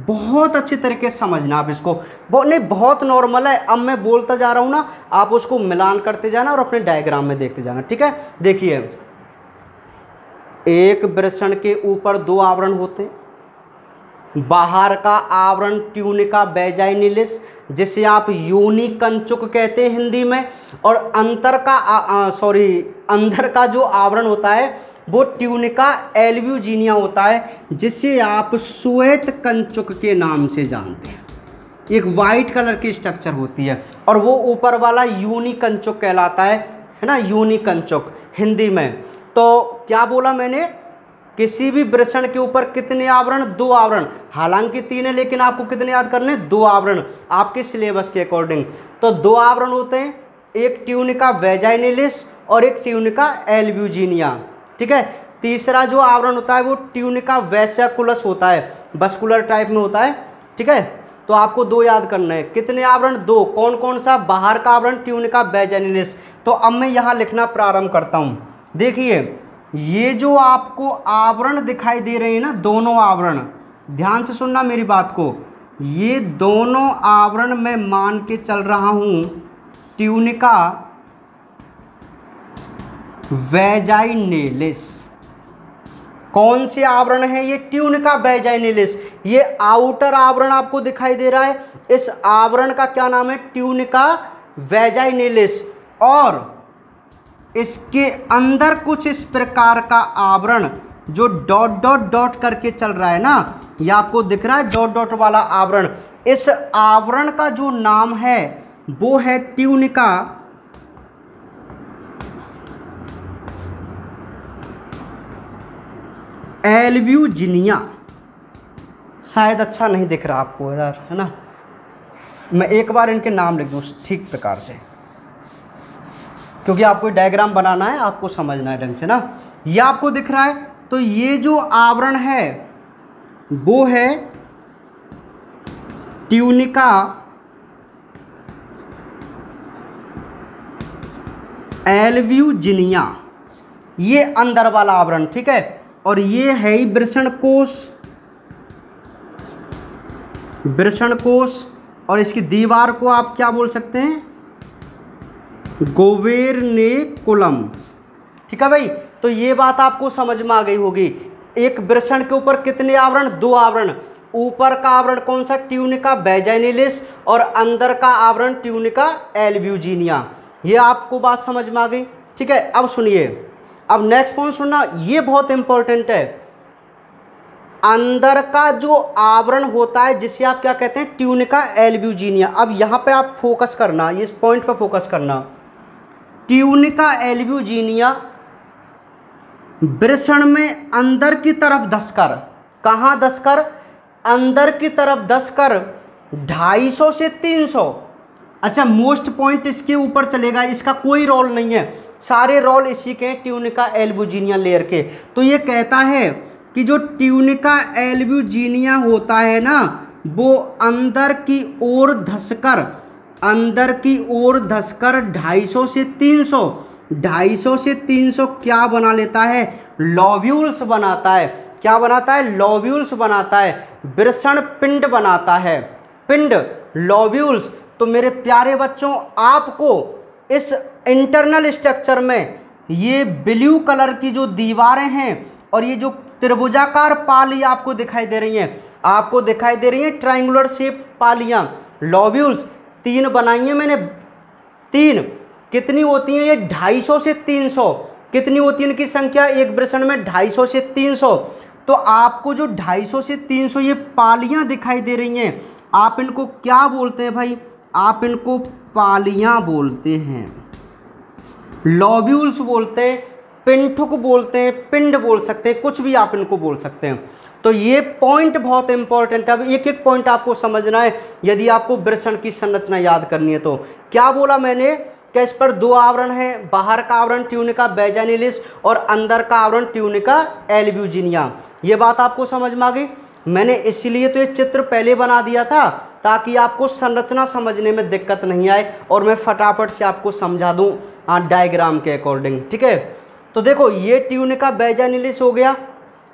बहुत अच्छे तरीके से समझना आप इसको, बहुत नॉर्मल है। अब मैं बोलता जा रहा हूँ ना, आप उसको मिलान करते जाना और अपने डायग्राम में देखते जाना। ठीक है, देखिए, एक वृषण के ऊपर 2 आवरण होते हैं। बाहर का आवरण ट्यूनिका वैजाइनेलिस, जिसे आप योनि कंचुक कहते हैं हिंदी में, और अंदर का जो आवरण होता है वो ट्यूनिका एल्ब्यूजिनिया होता है, जिसे आप श्वेत कंचुक के नाम से जानते हैं। एक वाइट कलर की स्ट्रक्चर होती है, और वो ऊपर वाला योनि कंचुक कहलाता है ना, योनि कंचुक हिंदी में। तो क्या बोला मैंने? किसी भी वृषण के ऊपर कितने आवरण? 2 आवरण। हालांकि 3 है, लेकिन आपको कितने याद करने? 2 आवरण, आपके सिलेबस के अकॉर्डिंग। तो 2 आवरण होते हैं, एक ट्यूनिका वैजाइनेलिस और एक ट्यूनिका एल्ब्यूजिनिया। ठीक है, तीसरा जो आवरण होता है वो ट्यूनिका वैसिकुलस होता है, बस्कुलर टाइप में होता है। ठीक है, तो आपको 2 याद करना है। कितने आवरण? 2। कौन कौन सा? बाहर का आवरण ट्यूनिका वैजाइनलिस। तो अब मैं यहाँ लिखना प्रारंभ करता हूँ। देखिए ये जो आपको आवरण दिखाई दे रहे हैं ना, दोनों आवरण, ध्यान से सुनना मेरी बात को, ये दोनों आवरण मैं मान के चल रहा हूँ ट्यूनिका वैजाइनलिस। कौन से आवरण है ये? ट्यूनिका वैजाइनलिस। ये आउटर आवरण आपको दिखाई दे रहा है, इस आवरण का क्या नाम है? ट्यूनिका वैजाइनलिस। और इसके अंदर कुछ इस प्रकार का आवरण जो डॉट डॉट डॉट करके चल रहा है ना, ये आपको दिख रहा है डॉट डॉट वाला आवरण। इस आवरण का जो नाम है वो है ट्यूनिका एल्ब्यूजिनिया। शायद अच्छा नहीं दिख रहा आपको यार, है ना? मैं एक बार इनके नाम लिख दूँ ठीक प्रकार से, क्योंकि आपको डायग्राम बनाना है, आपको समझना है ढंग से ना। ये आपको दिख रहा है, तो ये जो आवरण है वो है ट्यूनिका एल्ब्यूजिनिया, ये अंदर वाला आवरण, ठीक है। और ये है ही वृषणकोश, वृषणकोश, और इसकी दीवार को आप क्या बोल सकते हैं? गोवेर्नेकुलम, ठीक है भाई। तो ये बात आपको समझ में आ गई होगी। एक वृषण के ऊपर कितने आवरण? 2 आवरण। ऊपर का आवरण कौन सा? ट्यूनिका वैजाइनलिस, और अंदर का आवरण ट्यूनिका एल्ब्यूजिनिया। ये आपको बात समझ में आ गई, ठीक है। अब सुनिए, अब नेक्स्ट पॉइंट सुनना, ये बहुत इंपॉर्टेंट है। अंदर का जो आवरण होता है जिसे आप क्या कहते हैं? Tunica albuginea. अब यहाँ पे आप फोकस करना, इस पॉइंट पर फोकस करना। ट्यूनिका एल्ब्यूजिनिया वृषण में अंदर की तरफ धसकर, कहाँ धसकर? अंदर की तरफ धसकर 250 से 300। अच्छा, मोस्ट पॉइंट इसके ऊपर चलेगा, इसका कोई रोल नहीं है, सारे रोल इसी के ट्यूनिका एल्ब्यूजिनिया लेयर के। तो ये कहता है कि जो ट्यूनिका एल्ब्यूजिनिया होता है ना, वो अंदर की ओर धसकर, अंदर की ओर धसकर 250 से 300, 250 से 300 क्या बना लेता है? लोब्यूल्स बनाता है। क्या बनाता है? लोब्यूल्स बनाता है, वृषण पिंड बनाता है, पिंड, लोब्यूल्स। तो मेरे प्यारे बच्चों, आपको इस इंटरनल स्ट्रक्चर में ये ब्लू कलर की जो दीवारें हैं और ये जो त्रिभुजाकार पाली आपको दिखाई दे रही हैं, आपको दिखाई दे रही हैं ट्रायंगुलर शेप पालियां, लोब्यूल्स 3 बनाई हैं मैंने, 3। कितनी होती हैं ये? 250 से 300। कितनी होती है इनकी संख्या एक वृषण में? 250 से 300। तो आपको जो 250 से 300 ये पालियां दिखाई दे रही हैं, आप इनको क्या बोलते हैं भाई? आप इनको पालियां बोलते हैं, लोब्यूल्स बोलते हैं, पिंठुक बोलते हैं, पिंड बोल सकते हैं, कुछ भी आप इनको बोल सकते हैं। तो ये पॉइंट बहुत इंपॉर्टेंट है। अब एक एक पॉइंट आपको समझना है यदि आपको वृषण की संरचना याद करनी है। तो क्या बोला मैंने कि इस पर 2 आवरण हैं, बाहर का आवरण ट्यूनिका वैजाइनलिस और अंदर का आवरण ट्यूनिका एल्ब्यूजिनिया। ये बात आपको समझ में आ गई। मैंने इसीलिए तो ये चित्र पहले बना दिया था ताकि आपको संरचना समझने में दिक्कत नहीं आए और मैं फटाफट से आपको समझा दूं डायग्राम के अकॉर्डिंग, ठीक है। तो देखो, ये ट्यूनिका वैजाइनलिस हो गया,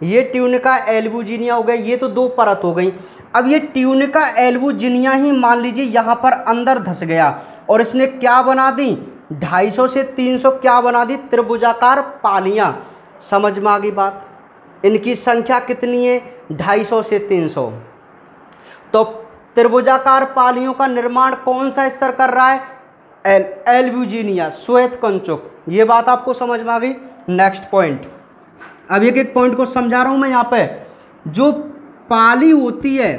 ये ट्यूनिका एल्ब्यूजिनिया हो गया, ये तो 2 परत हो गई। अब ये ट्यूनिका एल्ब्यूजिनिया ही मान लीजिए यहाँ पर अंदर धस गया और इसने क्या बना दी? 250 से 300 क्या बना दी? त्रिभुजाकार पालियां। समझ में आ गई बात? इनकी संख्या कितनी है? 250 से 300। तो त्रिभुजाकार पालियों का निर्माण कौन सा स्तर कर रहा है? एल्ब्यूजिनिया, श्वेत कंचुक। ये बात आपको समझ में आ गई। नेक्स्ट पॉइंट, अब एक एक पॉइंट को समझा रहा हूं मैं। यहाँ पे जो पाली होती है,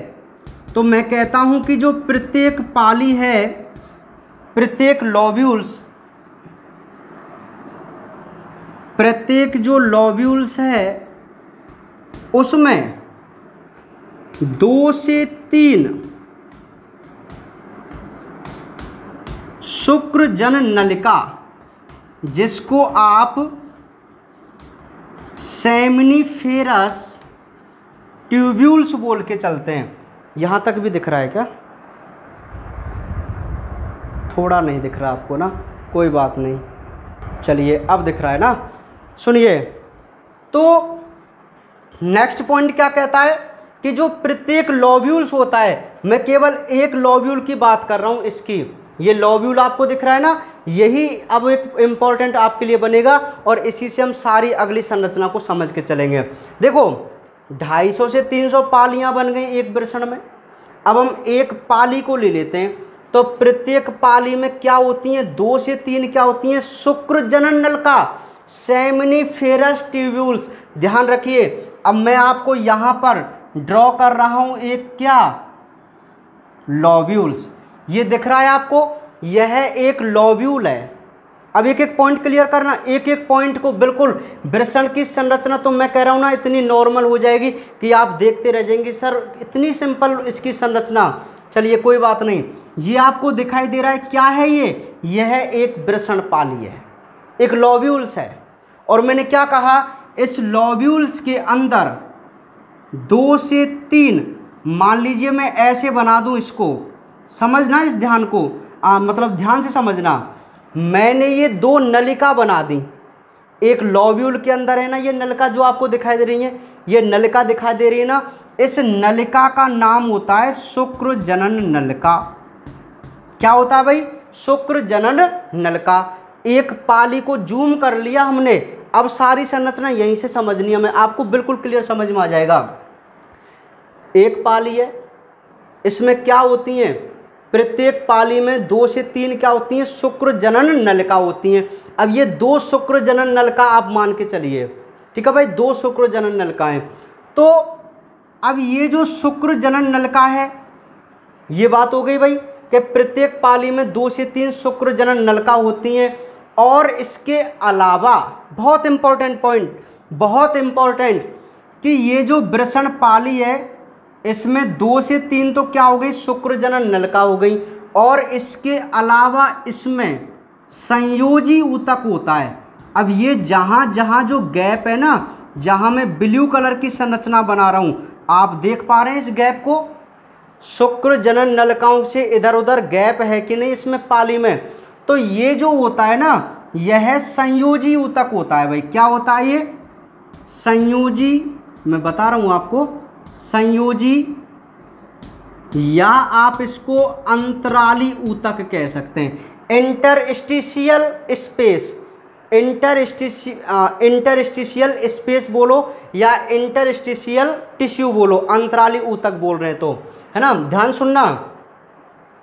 तो मैं कहता हूं कि जो प्रत्येक पाली है, प्रत्येक लोब्यूल्स, प्रत्येक जो लोब्यूल्स है उसमें 2 से 3 शुक्रजन नलिका, जिसको आप सेमिनिफेरस ट्यूब्यूल्स बोल के चलते हैं। यहां तक भी दिख रहा है क्या? थोड़ा नहीं दिख रहा आपको ना, कोई बात नहीं, चलिए अब दिख रहा है ना। सुनिए, तो नेक्स्ट पॉइंट क्या कहता है कि जो प्रत्येक लॉब्यूल्स होता है, मैं केवल एक लॉब्यूल की बात कर रहा हूँ इसकी, ये लॉब्यूल आपको दिख रहा है ना, यही अब एक इम्पॉर्टेंट आपके लिए बनेगा और इसी से हम सारी अगली संरचना को समझ के चलेंगे। देखो 250 से 300 पालियाँ बन गई एक वृषण में। अब हम एक पाली को ले लेते हैं, तो प्रत्येक पाली में क्या होती हैं, 2 से 3 क्या होती हैं, शुक्र जनन नलिका, सेमिनिफेरस ट्यूब्यूल्स। ध्यान रखिए, अब मैं आपको यहाँ पर ड्रॉ कर रहा हूँ एक क्या, लॉब्यूल्स। ये दिख रहा है आपको, यह एक लॉब्यूल है। अब एक एक पॉइंट क्लियर करना, एक एक पॉइंट को बिल्कुल। वृषण की संरचना तो मैं कह रहा हूँ ना इतनी नॉर्मल हो जाएगी कि आप देखते रह जाएंगे, सर इतनी सिंपल इसकी संरचना। चलिए कोई बात नहीं, ये आपको दिखाई दे रहा है क्या है, ये यह एक वृषण पाली है, एक लॉब्यूल्स है। और मैंने क्या कहा, इस लॉब्यूल्स के अंदर 2 से 3, मान लीजिए मैं ऐसे बना दूं इसको, समझना इस ध्यान को, मतलब ध्यान से समझना। मैंने ये 2 नलिका बना दी, एक लॉब्यूल के अंदर है ना, ये नलिका जो आपको दिखाई दे रही है, ये नलिका दिखाई दे रही है ना, इस नलिका का नाम होता है शुक्र जनन नलिका। क्या होता है भाई, शुक्र जनन नलिका। एक पाली को जूम कर लिया हमने, अब सारी संरचना यहीं से समझनी है, मैं आपको बिल्कुल क्लियर समझ में आ जाएगा। एक पाली है, इसमें क्या होती हैं, प्रत्येक पाली में 2 से 3 क्या होती हैं, शुक्र जनन नलिका होती हैं। अब ये 2 शुक्र जनन नलिका आप मान के चलिए, ठीक है भाई, 2 शुक्र जनन नलिकाएं। तो अब ये जो शुक्र जनन नलिका है, ये बात हो गई भाई कि प्रत्येक पाली में 2 से 3 शुक्र जनन नलिका होती हैं। और इसके अलावा बहुत इंपॉर्टेंट पॉइंट, बहुत इंपॉर्टेंट, कि ये जो वृषण पाली है इसमें 2 से 3 तो क्या हो गई, शुक्र जनन नलिका हो गई, और इसके अलावा इसमें संयोजी ऊतक होता है। अब ये जहाँ जहाँ जो गैप है ना, जहाँ मैं ब्लू कलर की संरचना बना रहा हूँ, आप देख पा रहे हैं इस गैप को, शुक्र जनन नलिकाओं से इधर उधर गैप है कि नहीं इसमें पाली में, तो ये जो होता है ना, यह संयोजी ऊतक होता है भाई। क्या होता है ये, संयोजी, मैं बता रहा हूँ आपको, संयोजी, या आप इसको अंतराली ऊतक कह सकते हैं। इंटरस्टिशियल स्पेस, इंटरस्टिशियल स्पेस बोलो या इंटरस्टिशियल टिश्यू बोलो, अंतराली ऊतक बोल रहे हैं तो, है ना। ध्यान सुनना,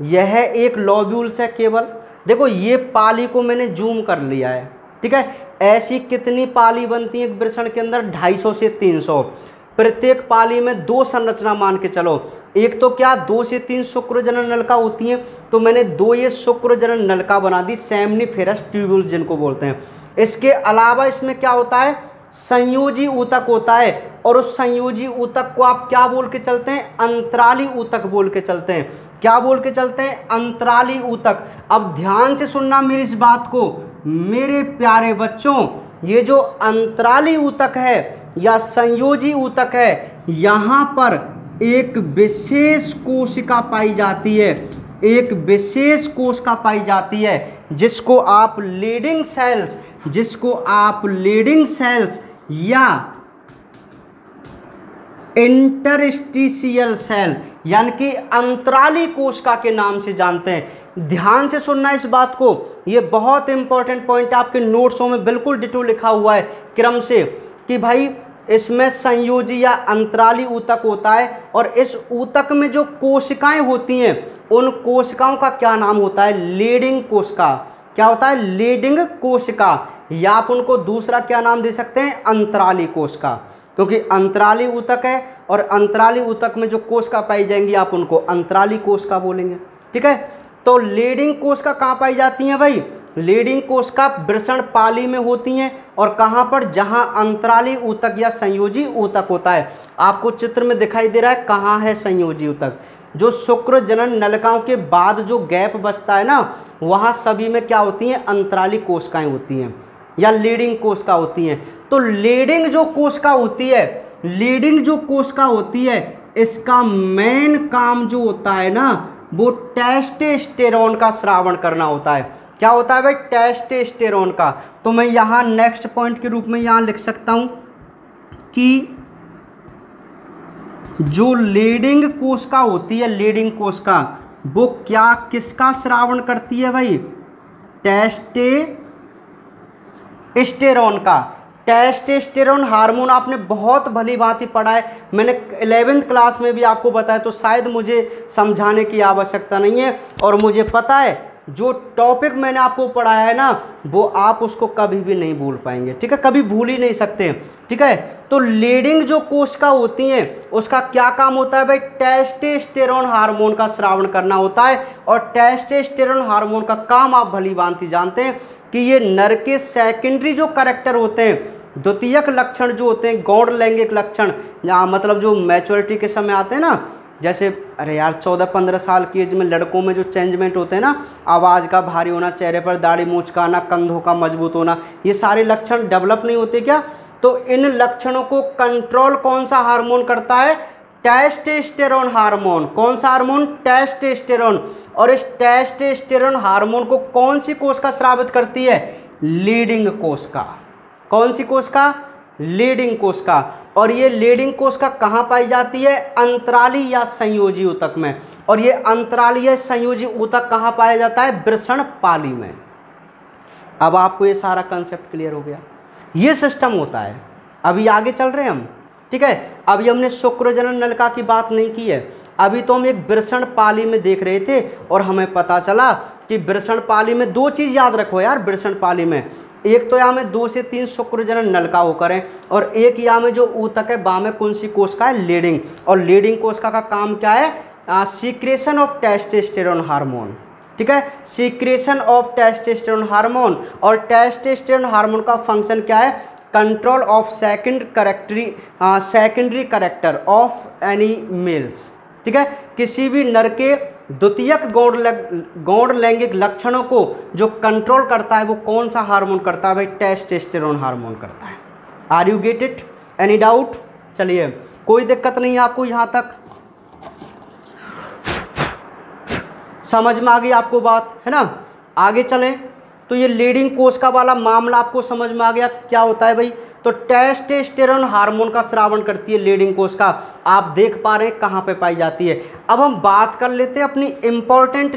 यह एक लॉब्यूल्स है केवल। देखो ये पाली को मैंने जूम कर लिया है, ठीक है। ऐसी कितनी पाली बनती है एक वृषण के अंदर, 250 से 300। प्रत्येक पाली में 2 संरचना मान के चलो, एक तो क्या 2 से 3 शुक्र जनन नलिका होती हैं, तो मैंने 2 ये शुक्र जनन नलिका बना दी, सेमनीफेरस ट्यूब्यूल्स जिनको बोलते हैं। इसके अलावा इसमें क्या होता है, संयोजी ऊतक होता है, और उस संयोजी ऊतक को आप क्या बोल के चलते हैं, अंतराली ऊतक बोल के चलते हैं। क्या बोल के चलते हैं, अंतराली ऊतक। अब ध्यान से सुनना मेरी इस बात को मेरे प्यारे बच्चों, ये जो अंतराली ऊतक है या संयोजी ऊतक है, यहाँ पर एक विशेष कोशिका पाई जाती है, एक विशेष कोशिका पाई जाती है जिसको आप लीडिंग सेल्स, जिसको आप लीडिंग सेल्स या इंटरस्टिशियल सेल यानी कि अंतराली कोशिका के नाम से जानते हैं। ध्यान से सुनना इस बात को, ये बहुत इंपॉर्टेंट पॉइंट आपके नोट्सों में बिल्कुल डिटो लिखा हुआ है क्रम से, कि भाई इसमें संयोजी या अंतराली ऊतक होता है, और इस ऊतक में जो कोशिकाएं होती हैं उन कोशिकाओं का क्या नाम होता है, लीडिंग कोशिका। क्या होता है, लीडिंग कोशिका, या आप उनको दूसरा क्या नाम दे सकते हैं, अंतराली कोशिका, क्योंकि अंतराली ऊतक है और अंतराली ऊतक में जो कोशिका पाई जाएंगी आप उनको अंतराली कोशिका बोलेंगे, ठीक है। तो लीडिंग कोशिका कहाँ पाई जाती हैं भाई, लीडिंग कोशिका वृषण पाली में होती हैं, और कहाँ पर, जहाँ अंतराली ऊतक या संयोजी ऊतक होता है। आपको चित्र में दिखाई दे रहा है कहाँ है संयोजी ऊतक, जो शुक्र जनन नलिकाओं के बाद जो गैप बचता है ना, वहाँ सभी में क्या होती हैं, अंतराली कोशिकाएं होती हैं या लीडिंग कोशिका होती हैं। तो लीडिंग जो कोशिका होती है, लीडिंग जो कोशिका होती है, इसका मेन काम जो होता है ना, वो टेस्टोस्टेरोन का स्रावण करना होता है। क्या होता है भाई? टेस्टोस्टेरोन का। तो मैं यहाँ नेक्स्ट पॉइंट के रूप में यहाँ लिख सकता हूँ कि जो लीडिंग कोशिका होती है, लीडिंग कोशिका, वो क्या किसका स्रावण करती है भाई? टेस्टोस्टेरोन का। टेस्टोस्टेरोन हार्मोन आपने बहुत भली भांति पढ़ा है, मैंने 11th क्लास में भी आपको बताया, तो शायद मुझे समझाने की आवश्यकता नहीं है। और मुझे पता है जो टॉपिक मैंने आपको पढ़ाया है ना, वो आप उसको कभी भी नहीं भूल पाएंगे, ठीक है, कभी भूल ही नहीं सकते, ठीक है। तो लीडिंग जो कोशिका होती हैं उसका क्या काम होता है भाई? टेस्टोस्टेरोन हार्मोन का स्रावण करना होता है। और टेस्टोस्टेरोन हार्मोन का काम आप भली भांति जानते हैं कि ये नर के सेकेंडरी जो कैरेक्टर होते हैं, द्वितीयक लक्षण जो होते हैं, गौण लैंगिक लक्षण, मतलब जो मैच्योरिटी के समय आते हैं ना, जैसे अरे यार 14-15 साल की एज में लड़कों में जो चेंजमेंट होते हैं ना, आवाज़ का भारी होना, चेहरे पर दाढ़ी मूंछ का आना, कंधों का मजबूत होना, ये सारे लक्षण डेवलप नहीं होते क्या? तो इन लक्षणों को कंट्रोल कौन सा हार्मोन करता है? Testosterone hormone. कौन सा हार्मोन? टेस्टोस्टेरोन। और इस टेस्टोस्टेरोन हार्मोन को कौन सी कोशिका स्रावित करती है? लीडिंग कोशिका। कौन सी कोशिका? लीडिंग कोशिका। और ये लीडिंग कोशिका कहाँ पाई जाती है? अंतराली या संयोजी ऊतक में। और ये अंतराली या संयोजी ऊतक कहाँ पाया जाता है? वृषणपाली में। अब आपको ये सारा कंसेप्ट क्लियर हो गया, ये सिस्टम होता है। अभी आगे चल रहे हैं हम, ठीक है। अभी हमने शुक्रजनन नलिका की बात नहीं की है, अभी तो हम एक वृषणपाली में देख रहे थे और हमें पता चला कि वृषणपाली में दो चीज़ याद रखो यार। वृषणपाली में एक तो यहाँ में 2 से 3 शुक्रजनन नलिका होकर है, और एक यहाँ में जो ऊतक है वहाँ में कौन सी कोशिका है? लीडिंग। और लीडिंग कोशिका का काम क्या है? सीक्रेशन ऑफ टेस्टोस्टेरोन हार्मोन, ठीक है, सीक्रेशन ऑफ टेस्टोस्टेरोन हार्मोन। और टेस्टोस्टेरोन हार्मोन का फंक्शन क्या है? Control of secondary character of any males, ठीक है। किसी भी नर के द्वितीयक गौण लैंगिक लक्षणों को जो कंट्रोल करता है वो कौन सा हार्मोन करता है भाई? टेस्टोस्टेरोन हार्मोन करता है। Are you get it? Any doubt? चलिए, कोई दिक्कत नहीं है आपको यहाँ तक? समझ में आ गई आपको बात, है ना? आगे चलें तो ये लीडिंग कोशिका वाला मामला आपको समझ में आ गया क्या होता है भाई? तो टेस्टोस्टेरोन हार्मोन का स्रावण करती है लीडिंग कोशिका। आप देख पा रहे हैं कहाँ पे पाई जाती है। अब हम बात कर लेते हैं अपनी इम्पोर्टेंट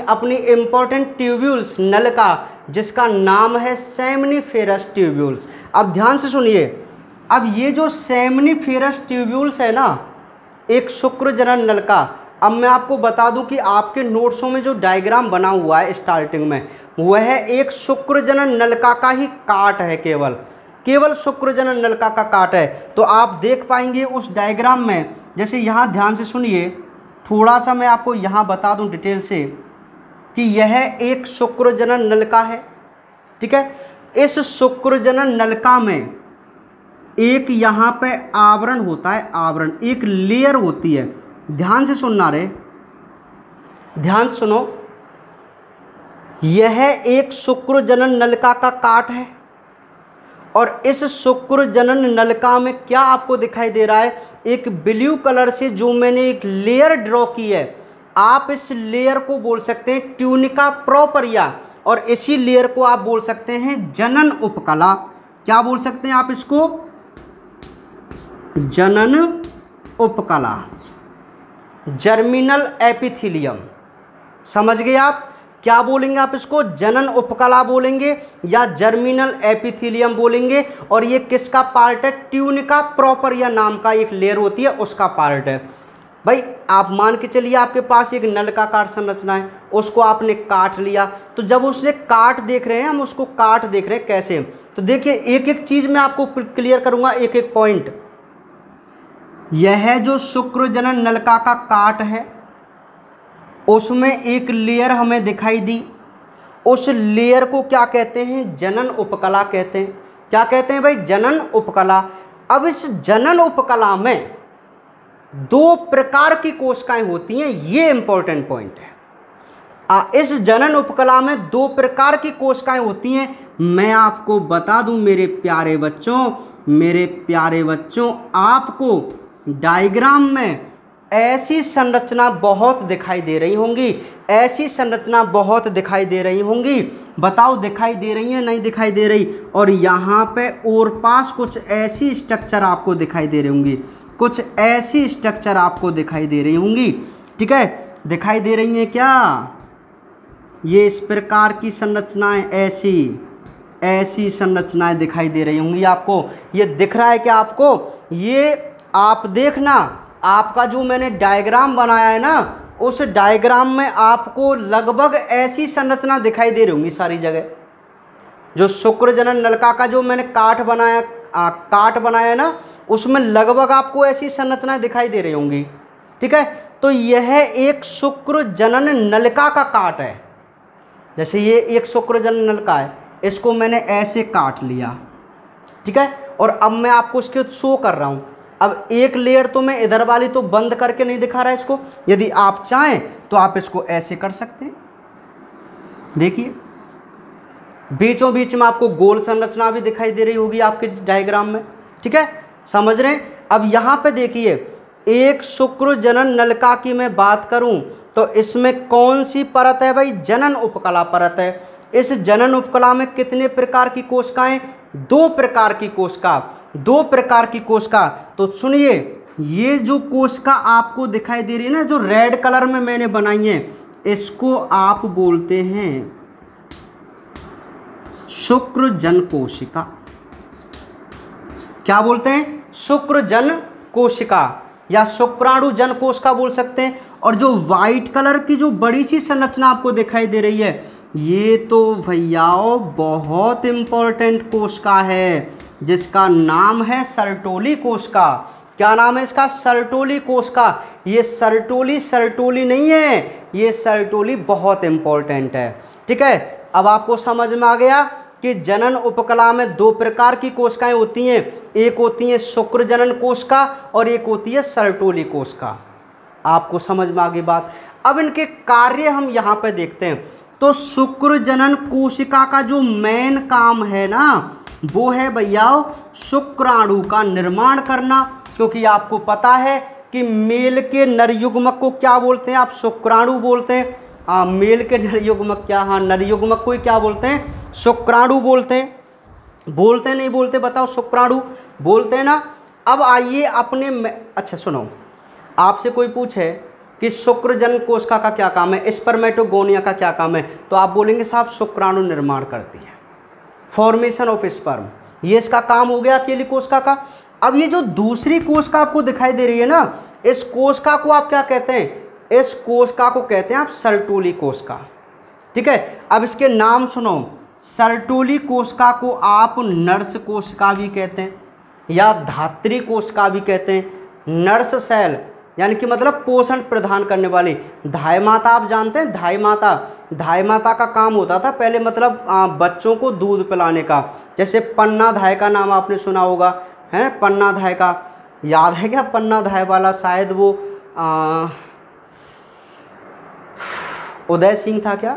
अपनी इम्पोर्टेंट ट्यूब्यूल्स नलिका, जिसका नाम है सेमनीफेरस ट्यूब्यूल्स। अब ध्यान से सुनिए, अब ये जो सेमनीफेरस ट्यूब्यूल्स है ना, एक शुक्रजनन नलिका। अब मैं आपको बता दूं कि आपके नोट्सों में जो डायग्राम बना हुआ है स्टार्टिंग में, वह एक शुक्रजनन नलिका का ही काट है, केवल शुक्रजनन नलिका का काट है। तो आप देख पाएंगे उस डायग्राम में, जैसे यहाँ ध्यान से सुनिए, थोड़ा सा मैं आपको यहाँ बता दूं डिटेल से कि यह एक शुक्रजनन नलिका है, ठीक है। इस शुक्रजनन नलिका में एक यहाँ पे आवरण होता है, आवरण, एक लेयर होती है। ध्यान से सुनना रे, ध्यान सुनो, यह एक शुक्रजनन नलिका का काट है। और इस शुक्रजनन नलिका में क्या आपको दिखाई दे रहा है? एक ब्लू कलर से जो मैंने एक लेयर ड्रॉ की है, आप इस लेयर को बोल सकते हैं ट्यूनिका प्रोपरिया, और इसी लेयर को आप बोल सकते हैं जनन उपकला। क्या बोल सकते हैं आप इसको? जनन उपकला, जर्मिनल एपिथेलियम। समझ गए आप? क्या बोलेंगे आप इसको? जनन उपकला बोलेंगे या जर्मिनल एपिथेलियम बोलेंगे। और ये किसका पार्ट है? ट्यूनिका प्रोपरिया नाम का एक लेयर होती है, उसका पार्ट है। भाई आप मान के चलिए आपके पास एक नलिकाकार संरचना है, उसको आपने काट लिया। तो जब उसने काट देख रहे हैं, हम उसको काट देख रहे हैं कैसे, तो देखिए एक एक चीज़ मैं आपको क्लियर करूँगा, एक एक पॉइंट। यह जो शुक्रजनन नलिका का काट है, उसमें एक लेयर हमें दिखाई दी, उस लेयर को क्या कहते हैं? जनन उपकला कहते हैं। क्या कहते हैं भाई? जनन उपकला। अब इस जनन उपकला में 2 प्रकार की कोशिकाएं होती हैं, ये इंपॉर्टेंट पॉइंट है। इस जनन उपकला में 2 प्रकार की कोशिकाएं होती हैं। मैं आपको बता दूं मेरे प्यारे बच्चों, आपको डायग्राम में ऐसी संरचना बहुत दिखाई दे रही होंगी, ऐसी संरचना बहुत दिखाई दे रही होंगी। बताओ दिखाई दे रही है नहीं दिखाई दे रही? और यहाँ पे और पास कुछ ऐसी स्ट्रक्चर आपको दिखाई दे रही होंगी, कुछ ऐसी स्ट्रक्चर आपको दिखाई दे रही होंगी। ठीक है, दिखाई दे रही हैं क्या? ये इस प्रकार की संरचनाएं, ऐसी ऐसी संरचनाएं दिखाई दे रही होंगी आपको। ये दिख रहा है क्या आपको? ये आप देखना, आपका जो मैंने डायग्राम बनाया है ना, उस डायग्राम में आपको लगभग ऐसी संरचना दिखाई दे रही होंगी सारी जगह। जो शुक्र जनन नलिका का जो मैंने काट बनाया ना, उसमें लगभग आपको ऐसी संरचनाएं दिखाई दे रही होंगी। ठीक है, तो यह एक शुक्र जनन नलिका का काट है। जैसे ये एक शुक्र जनन नलिका है, इसको मैंने ऐसे काट लिया। ठीक है, और अब मैं आपको इसके शो कर रहा हूँ। अब एक लेयर तो मैं इधर वाली तो बंद करके नहीं दिखा रहा है इसको, यदि आप चाहें तो आप इसको ऐसे कर सकते हैं। देखिए बीचों बीच में आपको गोल संरचना भी दिखाई दे रही होगी आपके डायग्राम में। ठीक है, समझ रहे हैं? अब यहाँ पे देखिए, एक शुक्र जनन नलिका की मैं बात करूं तो इसमें कौन सी परत है भाई? जनन उपकला परत है। इस जनन उपकला में कितने प्रकार की कोशिकाएं? 2 प्रकार की कोशिका, 2 प्रकार की कोशिका। तो सुनिए, ये जो कोशिका आपको दिखाई दे रही है ना, जो रेड कलर में मैंने बनाई है, इसको आप बोलते हैं शुक्र जन कोशिका। क्या बोलते हैं? शुक्र जन कोशिका या शुक्राणु जन कोशिका बोल सकते हैं। और जो वाइट कलर की जो बड़ी सी संरचना आपको दिखाई दे रही है, ये तो भैयाओ बहुत इंपॉर्टेंट कोशिका है, जिसका नाम है सर्टोली कोशिका। क्या नाम है इसका? सर्टोली कोशिका। ये सर्टोली नहीं है, ये सर्टोली बहुत इंपॉर्टेंट है। ठीक है, अब आपको समझ में आ गया कि जनन उपकला में 2 प्रकार की कोशिकाएं होती हैं। एक होती है शुक्र जनन कोशिका और एक होती है सर्टोली कोशिका। आपको समझ में आ गई बात? अब इनके कार्य हम यहाँ पे देखते हैं। तो शुक्र जनन कोशिका का जो मेन काम है ना, वो है भैया शुक्राणु का निर्माण करना। क्योंकि आपको पता है कि मेल के नरयुग्मक को क्या बोलते हैं? आप शुक्राणु बोलते हैं। मेल के नरयुग्मक क्या? हाँ, नरयुग्मक को ही क्या बोलते हैं? शुक्राणु बोलते हैं। बोलते नहीं बोलते? बताओ, शुक्राणु बोलते हैं ना। अब आइए अपने अच्छा सुनो, आपसे कोई पूछे कि शुक्र जन कोशिका का क्या काम है, स्पर्मेटोगोनिया का क्या काम है, तो आप बोलेंगे साहब शुक्राणु निर्माण करती है, फॉर्मेशन ऑफ स्पर्म, ये इसका काम हो गया अकेली कोशिका का। अब ये जो दूसरी कोशिका आपको दिखाई दे रही है ना, इस कोशिका को आप क्या कहते हैं? इस कोशिका को कहते हैं आप सर्टोली कोशिका। ठीक है, अब इसके नाम सुनो। सर्टोली कोशिका को आप नर्स कोशिका भी कहते हैं या धात्री कोशिका भी कहते हैं। नर्स सेल यानी कि मतलब पोषण प्रदान करने वाली। धाय माता आप जानते हैं? धाय माता का काम होता था पहले, मतलब बच्चों को दूध पिलाने का। जैसे पन्ना धाय का नाम आपने सुना होगा, है? पन्ना धाय का याद है क्या? पन्ना धाय वाला शायद वो उदय सिंह था क्या,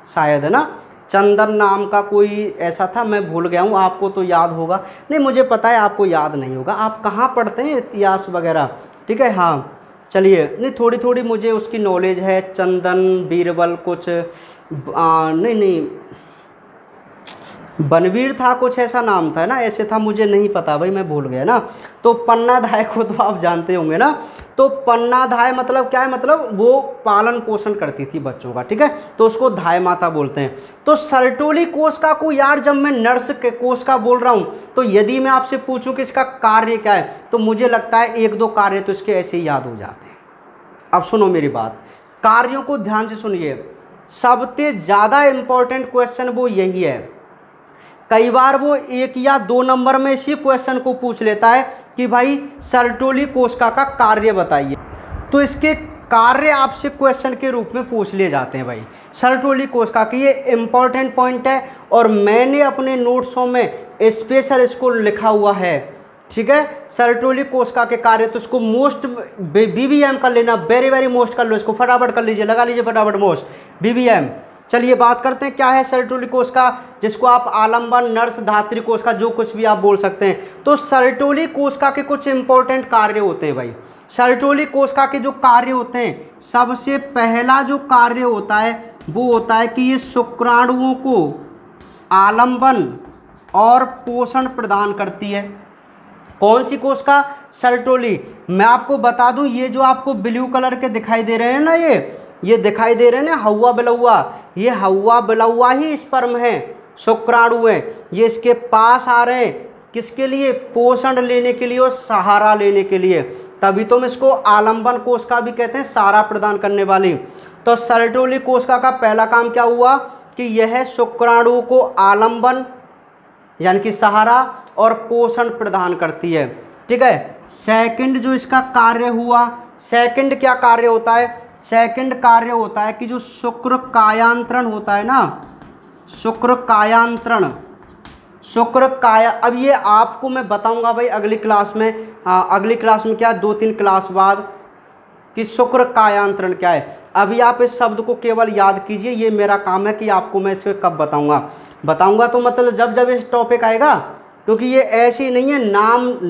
शायद, है ना? चंदन नाम का कोई ऐसा था, मैं भूल गया हूँ। आपको तो याद होगा। नहीं, मुझे पता है आपको याद नहीं होगा। आप कहाँ पढ़ते हैं इतिहास वगैरह? ठीक है, हाँ चलिए, नहीं थोड़ी थोड़ी मुझे उसकी नॉलेज है। चंदन बीरबल कुछ नहीं बनवीर था, कुछ ऐसा नाम था ना, ऐसे था, मुझे नहीं पता भाई, मैं भूल गया ना। तो पन्नाधाय को तो आप जानते होंगे ना। तो पन्नाधाय मतलब क्या है? मतलब वो पालन पोषण करती थी बच्चों का। ठीक है, तो उसको धाय माता बोलते हैं। तो सर्टोली कोशिका को यार, जब मैं नर्स के कोशिका बोल रहा हूँ, तो यदि मैं आपसे पूछूं कि इसका कार्य क्या है, तो मुझे लगता है 1-2 कार्य तो इसके ऐसे ही याद हो जाते हैं। अब सुनो मेरी बात, कार्यों को ध्यान से सुनिए। सबसे ज़्यादा इंपॉर्टेंट क्वेश्चन वो यही है। कई बार वो 1 या 2 नंबर में इसी क्वेश्चन को पूछ लेता है कि भाई सर्टोली कोशिका का कार्य बताइए। तो इसके कार्य आपसे क्वेश्चन के रूप में पूछ लिए जाते हैं भाई। सर्टोली कोशिका की ये इंपॉर्टेंट पॉइंट है और मैंने अपने नोट्सों में स्पेशल इसको लिखा हुआ है। ठीक है, सर्टोली कोशिका के कार्य, तो इसको मोस्ट BVM कर लेना, वेरी मोस्ट कर लो इसको, फटाफट कर लीजिए, लगा लीजिए फटाफट मोस्ट BVM। चलिए बात करते हैं क्या है सर्टोली कोशिका, जिसको आप आलंबन, नर्स, धात्री कोशिका, जो कुछ भी आप बोल सकते हैं। तो सर्टोली कोशिका के कुछ इंपॉर्टेंट कार्य होते हैं भाई। सर्टोली कोशिका के जो कार्य होते हैं, सबसे पहला जो कार्य होता है वो होता है कि ये शुक्राणुओं को आलंबन और पोषण प्रदान करती है। कौन सी कोशिका? सर्टोली। मैं आपको बता दूं, ये जो आपको ब्लू कलर के दिखाई दे रहे हैं ना, ये दिखाई दे रहे हैं ना हवा बिलौआ, ये हवा बिलौआ ही स्पर्म है, शुक्राणु है। ये इसके पास आ रहे हैं किसके लिए? पोषण लेने के लिए और सहारा लेने के लिए। तभी तो हम इसको आलंबन कोशिका भी कहते हैं, सहारा प्रदान करने वाली। तो सर्टोली कोशिका का पहला काम क्या हुआ कि यह शुक्राणु को आलंबन यानी कि सहारा और पोषण प्रदान करती है। ठीक है। सेकंड जो इसका कार्य हुआ, सेकंड क्या कार्य होता है? सेकंड कार्य होता है कि जो शुक्र कायांतरण होता है ना, शुक्र कायांतरण, शुक्र काया, अब ये आपको मैं बताऊंगा भाई अगली क्लास में, अगली क्लास में क्या 2-3 क्लास बाद, कि शुक्र कायांतरण क्या है। अभी आप इस शब्द को केवल याद कीजिए, ये मेरा काम है कि आपको मैं इसे कब बताऊंगा तो मतलब जब जब इस टॉपिक आएगा, क्योंकि ये ऐसे ही नहीं है,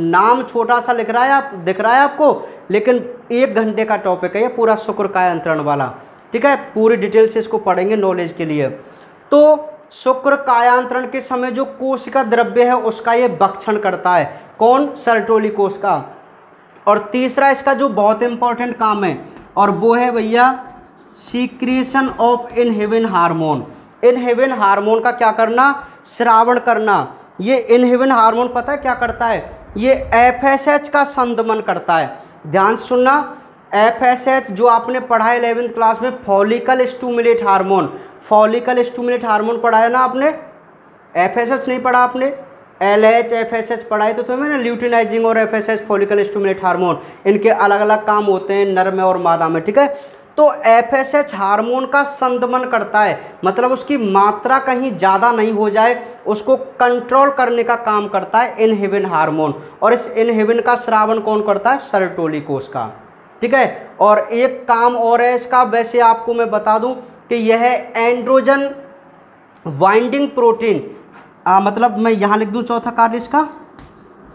नाम छोटा सा दिख रहा है आपको, लेकिन 1 घंटे का टॉपिक है ये पूरा शुक्र कायांतरण वाला। ठीक है, पूरी डिटेल से इसको पढ़ेंगे नॉलेज के लिए। तो शुक्र कायांतरण के समय जो कोशिका द्रव्य है उसका ये भक्षण करता है। कौन? सर्टोली कोशिका। और तीसरा इसका जो बहुत इंपॉर्टेंट काम है, और वो है भैया secretion of inhibin hormone. Inhibin hormone का क्या करना? श्रावण करना। ये इनहिबिन हार्मोन पता है क्या करता है? ये एफएसएच का संदमन करता है। ध्यान सुनना, एफएसएच जो आपने पढ़ा है 11वीं क्लास में, follicle stimulate hormone, follicle stimulate hormone पढ़ा है ना आपने? एफएसएच नहीं पढ़ा आपने? एलएच एफएसएच पढ़ा है तो तुम्हें ना, ल्यूटिनाइजिंग और एफएसएच फॉलिकल स्टिमुलेट हार्मोन, इनके अलग अलग काम होते हैं नर में और मादा में। ठीक है, तो एफएसएच हार्मोन का संदमन करता है, मतलब उसकी मात्रा कहीं ज़्यादा नहीं हो जाए, उसको कंट्रोल करने का काम करता है इनहिबिन हार्मोन। और इस इनहिबिन का स्रावन कौन करता है? सर्टोली कोशिका। ठीक है, और एक काम और है इसका, वैसे आपको मैं बता दूं कि यह एंड्रोजन वाइंडिंग प्रोटीन, मतलब मैं यहाँ लिख दूं चौथा कार्य इसका,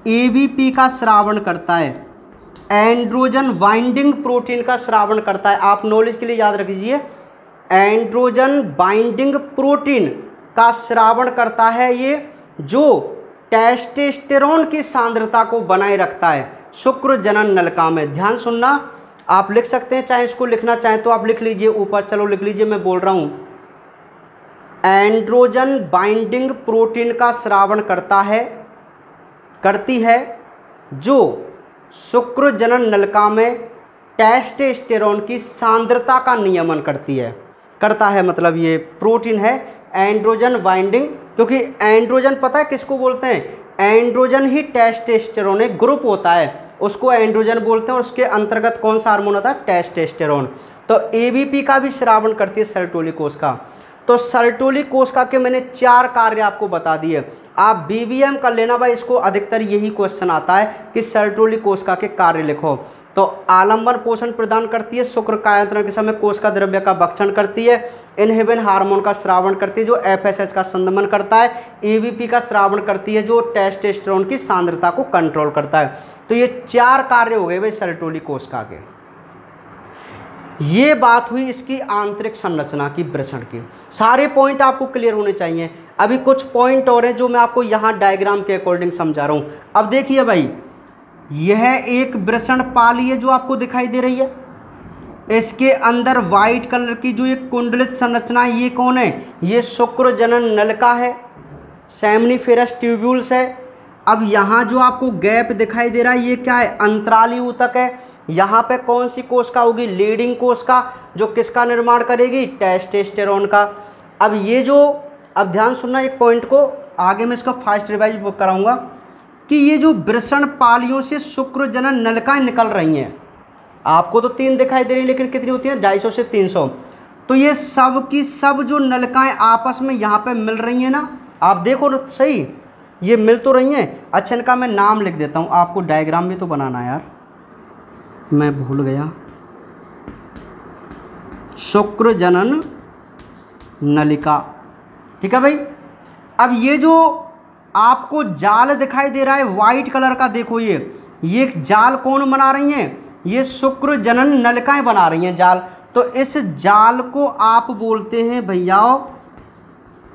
एवीपी का स्रावन करता है, एंड्रोजन वाइंडिंग प्रोटीन का स्रावन करता है। आप नॉलेज के लिए याद रखिए, एंड्रोजन बाइंडिंग प्रोटीन का स्रावन करता है ये, जो टेस्टोस्टेरोन की सांद्रता को बनाए रखता है शुक्र जनन नलिका में। ध्यान सुनना, आप लिख सकते हैं, चाहे इसको लिखना चाहें तो आप लिख लीजिए ऊपर, चलो लिख लीजिए, मैं बोल रहा हूँ। एंड्रोजन बाइंडिंग प्रोटीन का स्रावन करती है जो शुक्र जनन नलिका में टेस्टोस्टेरोन की सांद्रता का नियमन करता है, मतलब ये प्रोटीन है एंड्रोजन बाइंडिंग, क्योंकि एंड्रोजन पता है किसको बोलते हैं? एंड्रोजन ही टेस्टोस्टेरोन एक ग्रुप होता है, उसको एंड्रोजन बोलते हैं, और उसके अंतर्गत कौन सा हार्मोन होता है? टेस्टोस्टेरोन। तो एवीपी का भी स्रावन करती है सर्टोली कोशिका। तो सर्टोली कोशिका के मैंने 4 कार्य आपको बता दिए, आप बीवीएम कर लेना भाई, इसको अधिकतर यही क्वेश्चन आता है कि सर्टोली कोशिका के कार्य लिखो। तो आलंबन पोषण प्रदान करती है, शुक्र कायांतरण के समय कोशिका द्रव्य का भक्षण करती है, इनहिबिन हार्मोन का स्रावन करती है जो एफएसएच का संदमन करता है, एवीपी का स्रावन करती है जो टेस्टोस्टेरोन की सांद्रता को कंट्रोल करता है। तो ये 4 कार्य हो गए भाई सर्टोली कोशिका के। ये बात हुई इसकी आंतरिक संरचना की, वृषण की। सारे पॉइंट आपको क्लियर होने चाहिए। अभी कुछ पॉइंट और हैं जो मैं आपको यहाँ डायग्राम के अकॉर्डिंग समझा रहा हूँ। अब देखिए भाई, यह एक वृषण पाली है जो आपको दिखाई दे रही है, इसके अंदर वाइट कलर की जो एक कुंडलित संरचना है, ये कौन है? ये शुक्र जनन नलिका है, सेमनीफेरस ट्यूब्यूल्स है। अब यहाँ जो आपको गैप दिखाई दे रहा है ये क्या है? अंतराली ऊतक है। यहाँ पे कौन सी कोशिका होगी? लीडिंग कोशिका, जो किसका निर्माण करेगी? टेस्टोस्टेरोन का। अब ये जो, अब ध्यान सुनना एक पॉइंट को, आगे मैं इसका फास्ट रिवाइज कराऊंगा कि ये जो वृषण पालियों से शुक्र जनन नलिकाएं निकल रही हैं, आपको तो 3 दिखाई दे रही है, लेकिन कितनी होती हैं? 250 से 300। तो ये सब की सब जो नलिकाएं आपस में यहाँ पे मिल रही हैं ना, आप देखो सही, ये मिल तो रही हैं। अच्छा, इनका मैं नाम लिख देता हूँ, आपको डायग्राम भी तो बनाना है यार, मैं भूल गया। शुक्र जनन नलिका। ठीक है भाई। अब ये जो आपको जाल दिखाई दे रहा है वाइट कलर का, देखो ये जाल कौन बना रही हैं, ये शुक्र जनन नलिकाएं बना रही हैं जाल। तो इस जाल को आप बोलते हैं भैया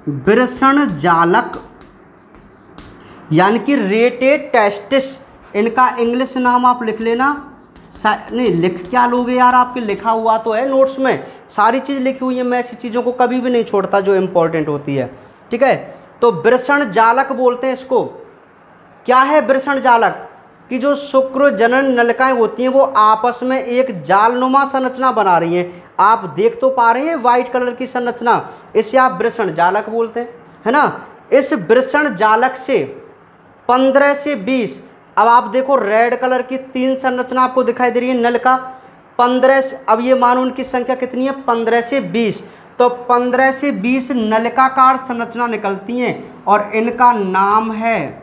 वृषण जालक, यानी कि रेटेड टेस्टिस। इनका इंग्लिश नाम आप लिख लेना, नहीं लिख क्या लोगे यार, आपके लिखा हुआ तो है नोट्स में, सारी चीज़ लिखी हुई है, मैं ऐसी चीज़ों को कभी भी नहीं छोड़ता जो इम्पोर्टेंट होती है। ठीक है, तो वृषण जालक बोलते हैं इसको। क्या है वृषण जालक? कि जो शुक्र जनन नलिकाएं होती हैं वो आपस में एक जालनुमा संरचना बना रही हैं। आप देख तो पा रहे हैं वाइट कलर की संरचना, इसे आप वृषण जालक बोलते हैं, है ना। इस वृषण जालक से 15 से 20, अब आप देखो रेड कलर की 3 संरचना आपको दिखाई दे रही है नलिका, 15 से, अब ये मानो उनकी संख्या कितनी है, 15 से 20। तो 15 से 20 नलिकाकार संरचना निकलती हैं और इनका नाम है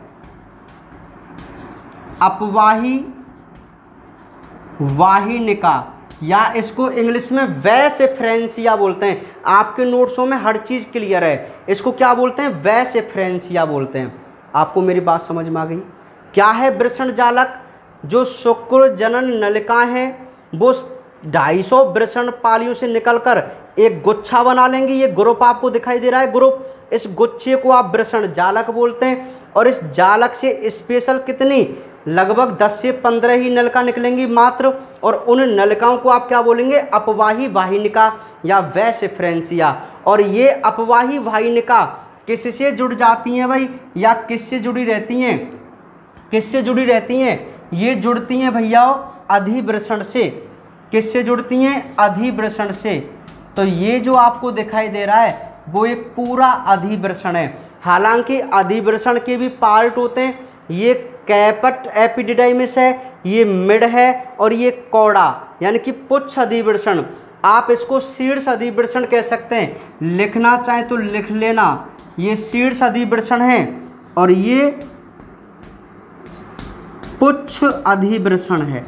अपवाही वाहिनिका, या इसको इंग्लिश में वैसेफ्रेंसिया बोलते हैं। आपके नोट्सों में हर चीज़ क्लियर है, इसको क्या बोलते हैं, वैसेफ्रेंसिया बोलते हैं। आपको मेरी बात समझ में आ गई? क्या है वृषण जालक? जो शुक्र जनन नलिकाएं हैं वो 250 वृषण पालियों से निकलकर एक गुच्छा बना लेंगी। ये ग्रुप आपको दिखाई दे रहा है ग्रुप, इस गुच्छे को आप वृषण जालक बोलते हैं। और इस जालक से स्पेशल कितनी, लगभग 10 से 15 ही नलिका निकलेंगी मात्र, और उन नलिकाओं को आप क्या बोलेंगे, अपवाही वाहिनिका या वैसेफ्रेंसिया। और ये अपवाही वाहिनिका किससे जुड़ जाती हैं भाई, या किससे जुड़ी रहती हैं, किससे जुड़ी रहती हैं, ये जुड़ती हैं भैया अधिवृषण से। किससे जुड़ती हैं, अधिवृषण से। तो ये जो आपको दिखाई दे रहा है वो एक पूरा अधिवृषण है। हालांकि अधिवृषण के भी पार्ट होते हैं, ये कैपट एपिडिडाइमिस है, ये मिड है, और ये कौड़ा यानी कि पुच्छ अधिवृषण। आप इसको शीर्ष अधिवृषण कह सकते हैं, लिखना चाहें तो लिख लेना, ये शीर्ष अधिवृषण है और ये पुच्छ अधिवृषण है।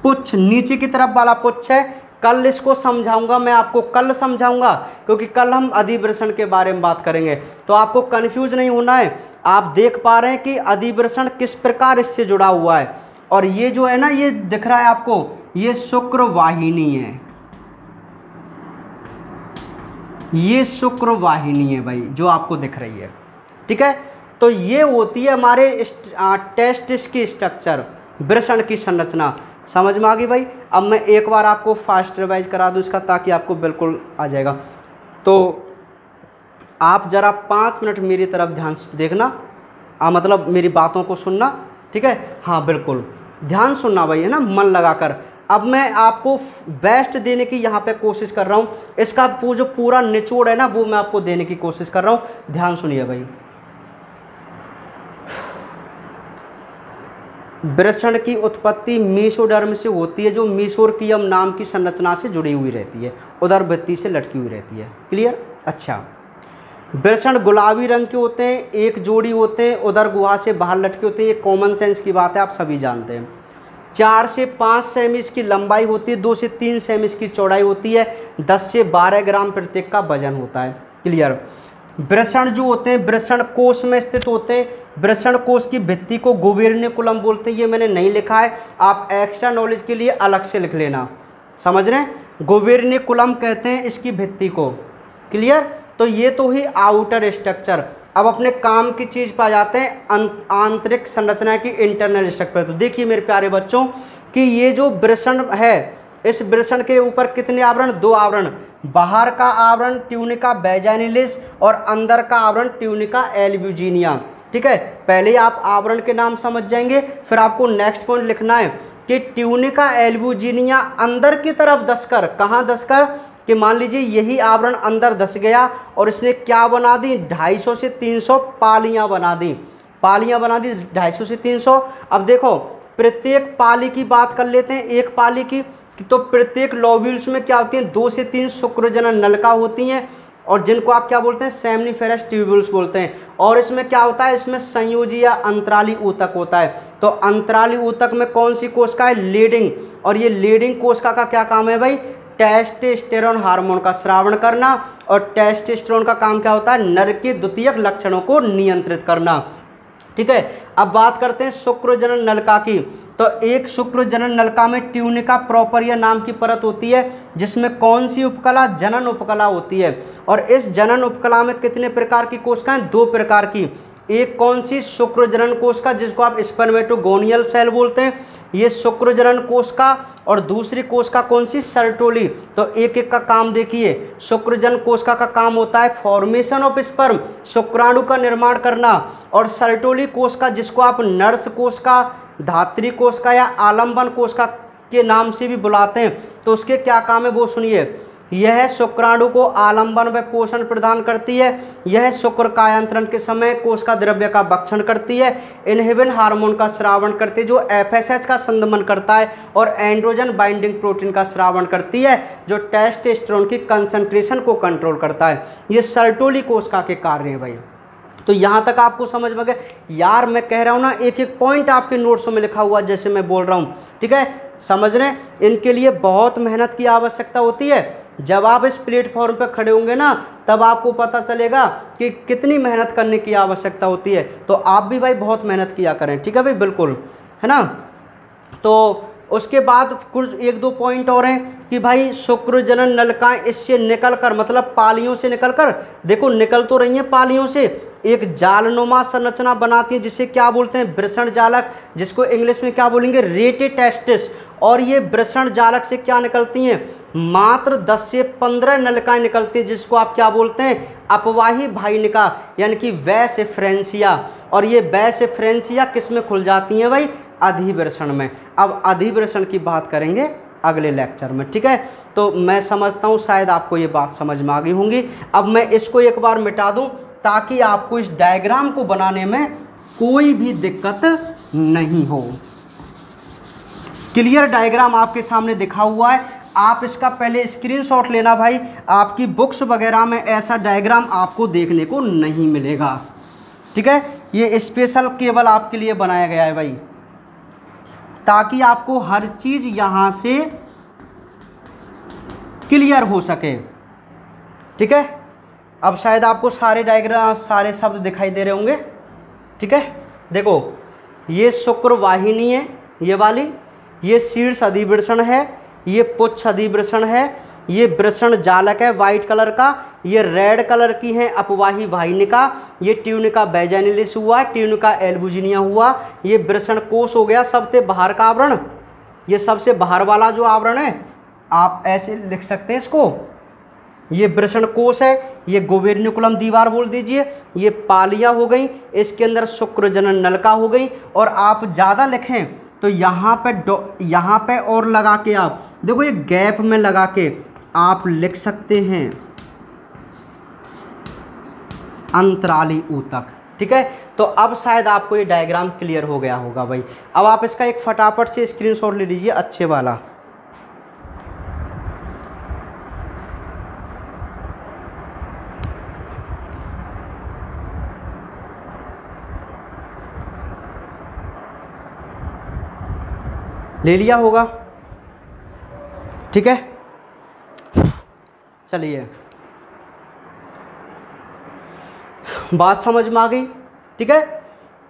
पुच्छ नीचे की तरफ वाला पुच्छ है। कल इसको समझाऊंगा मैं, आपको कल समझाऊंगा, क्योंकि कल हम अधिवृषण के बारे में बात करेंगे, तो आपको कंफ्यूज नहीं होना है। आप देख पा रहे हैं कि अधिवृषण किस प्रकार इससे जुड़ा हुआ है। और ये जो है ना, ये दिख रहा है आपको, ये शुक्र वाहिनी है, ये शुक्र वाहिनी है भाई जो आपको दिख रही है। ठीक है, तो ये होती है हमारे टेस्टिस की स्ट्रक्चर, वृषण की संरचना। समझ में आ गई भाई? अब मैं एक बार आपको फास्ट रिवाइज करा दूँ इसका, ताकि आपको बिल्कुल आ जाएगा। तो आप ज़रा 5 मिनट मेरी तरफ ध्यान से देखना, मतलब मेरी बातों को सुनना। ठीक है, हाँ बिल्कुल ध्यान सुनना भाई, है ना, मन लगाकर। अब मैं आपको बेस्ट देने की यहाँ पे कोशिश कर रहा हूँ, इसका जो पूरा निचोड़ है ना वो मैं आपको देने की कोशिश कर रहा हूँ। ध्यान सुनिए भाई। वृषण की उत्पत्ति मीसोडर्म से होती है, जो मीसोरकियम नाम की संरचना से जुड़ी हुई रहती है, उदर भित्ति से लटकी हुई रहती है। क्लियर? अच्छा, वृषण गुलाबी रंग के होते हैं, एक जोड़ी होते हैं, उदर गुहा से बाहर लटके होते हैं। ये कॉमन सेंस की बात है, आप सभी जानते हैं। 4 से 5 सेमी इसकी लंबाई होती है, 2 से 3 सेमी इसकी चौड़ाई होती है, 10 से 12 ग्राम प्रत्येक का वजन होता है। क्लियर? वृषण जो होते हैं वृषण कोश में स्थित होते हैं। वृषण कोश की भित्ति को गोवेर्निकुलम बोलते हैं, ये मैंने नहीं लिखा है, आप एक्स्ट्रा नॉलेज के लिए अलग से लिख लेना। समझ रहे हैं? गोवेर्निकुलम कहते हैं इसकी भित्ति को। क्लियर? तो ये तो ही आउटर स्ट्रक्चर। अब अपने काम की चीज़ पर जाते हैं, आंतरिक संरचना की इंटरनल स्ट्रक्चर। तो देखिए मेरे प्यारे बच्चों कि ये जो वृषण है, इस वृषण के ऊपर कितने आवरण, 2 आवरण, बाहर का आवरण ट्यूनिका वैजाइनलिस और अंदर का आवरण ट्यूनिका एल्ब्यूजिनिया। ठीक है, पहले आप आवरण के नाम समझ जाएंगे, फिर आपको नेक्स्ट पॉइंट लिखना है कि ट्यूनिका एल्ब्यूजिनिया अंदर की तरफ धंसकर, कहाँ धंसकर, कि मान लीजिए यही आवरण अंदर धंस गया और इसने क्या बना दी, 250 से 300 पालियाँ बना दी, पालियाँ बना दी 250 से 300। अब देखो प्रत्येक पाली की बात कर लेते हैं, एक पाली की, तो प्रत्येक लोब्यूल्स में क्या होती हैं, 2 से 3 शुक्रजनन नलिका होती हैं, और जिनको आप क्या बोलते हैं, सेमनीफेरस ट्यूब्यूल्स बोलते हैं। और इसमें क्या होता है, इसमें संयोजी या अंतराली ऊतक होता है। तो अंतराली ऊतक में कौन सी कोशिका है, लीडिंग, और ये लीडिंग कोशिका का क्या काम है भाई, टेस्टोस्टेरोन हार्मोन का स्रावण करना। और टेस्टोस्टेरोन का काम क्या होता है? नर के द्वितीयक लक्षणों को नियंत्रित करना। ठीक है, अब बात करते हैं शुक्रजनन नलिका की। तो एक शुक्रजनन नलिका में ट्यूनिका प्रोपरिया नाम की परत होती है, जिसमें कौन सी उपकला? जनन उपकला होती है। और इस जनन उपकला में कितने प्रकार की कोशिकाएं? 2 प्रकार की। एक कौन सी? शुक्रजनन कोशिका, जिसको आप स्पर्मेटोगोनियल सेल बोलते हैं, ये शुक्रजनन कोशिका। और दूसरी कोशिका कौन सी? सर्टोली। तो एक एक का काम देखिए। शुक्रजनन कोशिका का काम होता है फॉर्मेशन ऑफ स्पर्म, शुक्राणु का निर्माण करना। और सर्टोली कोशिका, जिसको आप नर्स कोशिका, धात्री कोशिका या आलंबन कोशिका के नाम से भी बुलाते हैं, तो उसके क्या काम है वो सुनिए। यह शुक्राणु को आलंबन व पोषण प्रदान करती है। यह शुक्र कायांतरण के समय कोशिका द्रव्य का भक्षण करती है। इनहिबिन हार्मोन का स्रावण करती है, जो एफएसएच का संदमन करता है। और एंड्रोजन बाइंडिंग प्रोटीन का स्रावण करती है, जो टेस्टोस्टेरोन की कंसंट्रेशन को कंट्रोल करता है। ये सर्टोली कोशिका के कार्य हैं भाई। तो यहाँ तक आपको समझ में गया? यार मैं कह रहा हूँ ना, एक एक पॉइंट आपके नोट्सों में लिखा हुआ जैसे मैं बोल रहा हूँ। ठीक है, समझ रहे हैं? इनके लिए बहुत मेहनत की आवश्यकता होती है। जब आप इस प्लेटफॉर्म पर खड़े होंगे ना, तब आपको पता चलेगा कि कितनी मेहनत करने की आवश्यकता होती है। तो आप भी भाई बहुत मेहनत किया करें। ठीक है भाई, बिल्कुल, है ना। तो उसके बाद कुछ 1-2 पॉइंट और हैं कि भाई शुक्रजनन नलिकाएं इससे निकलकर, मतलब पालियों से निकलकर, देखो निकल तो रही हैं पालियों से, एक जालनुमा संरचना बनाती है, जिसे क्या बोलते हैं? वृषण जालक, जिसको इंग्लिश में क्या बोलेंगे? रेटेटेस्टिस। और ये वृषण जालक से क्या निकलती हैं? मात्र 10 से 15 नलिकाएं निकलती हैं, जिसको आप क्या बोलते हैं? अपवाही भाइनिका, यानी कि वैसेफ्रेंसिया। और ये वैसेफ्रेंसिया किस में खुल जाती हैं भाई? अधिवृषण में। अब अधिवृषण की बात करेंगे अगले लेक्चर में। ठीक है, तो मैं समझता हूँ शायद आपको ये बात समझ में आ गई होंगी। अब मैं इसको एक बार मिटा दूँ, ताकि आपको इस डायग्राम को बनाने में कोई भी दिक्कत नहीं हो। क्लियर डायग्राम आपके सामने दिखा हुआ है, आप इसका पहले स्क्रीनशॉट लेना भाई। आपकी बुक्स वगैरह में ऐसा डायग्राम आपको देखने को नहीं मिलेगा। ठीक है, ये स्पेशल केवल आपके लिए बनाया गया है भाई, ताकि आपको हर चीज यहां से क्लियर हो सके। ठीक है, अब शायद आपको सारे डायग्राम, सारे शब्द दिखाई दे रहे होंगे। ठीक है, देखो ये शुक्र वाहिनी है, ये वाली, ये शीर्ष अधिवृषण है, ये पुच्छ अधिवृषण है, ये वृषण जालक है वाइट कलर का, ये रेड कलर की है अपवाही वाहिनिका, ये ट्यूनिका वैजानिलिस हुआ, ट्यूनिका एल्बुजिनिया हुआ, ये वृषण कोश हो गया सबसे बाहर का आवरण। ये सबसे बाहर वाला जो आवरण है, आप ऐसे लिख सकते हैं इसको, ये वृषण कोश है, ये गोवेर्निकुलम दीवार बोल दीजिए, ये पालिया हो गई, इसके अंदर शुक्रजनन नलिका हो गई। और आप ज़्यादा लिखें तो यहाँ पे और लगा के आप देखो, ये गैप में लगा के आप लिख सकते हैं अंतराली ऊतक। ठीक है, तो अब शायद आपको ये डायग्राम क्लियर हो गया होगा भाई। अब आप इसका एक फटाफट से स्क्रीनशॉट ले लीजिए अच्छे वाला। ले लिया होगा? ठीक है, चलिए बात समझ में आ गई। ठीक है,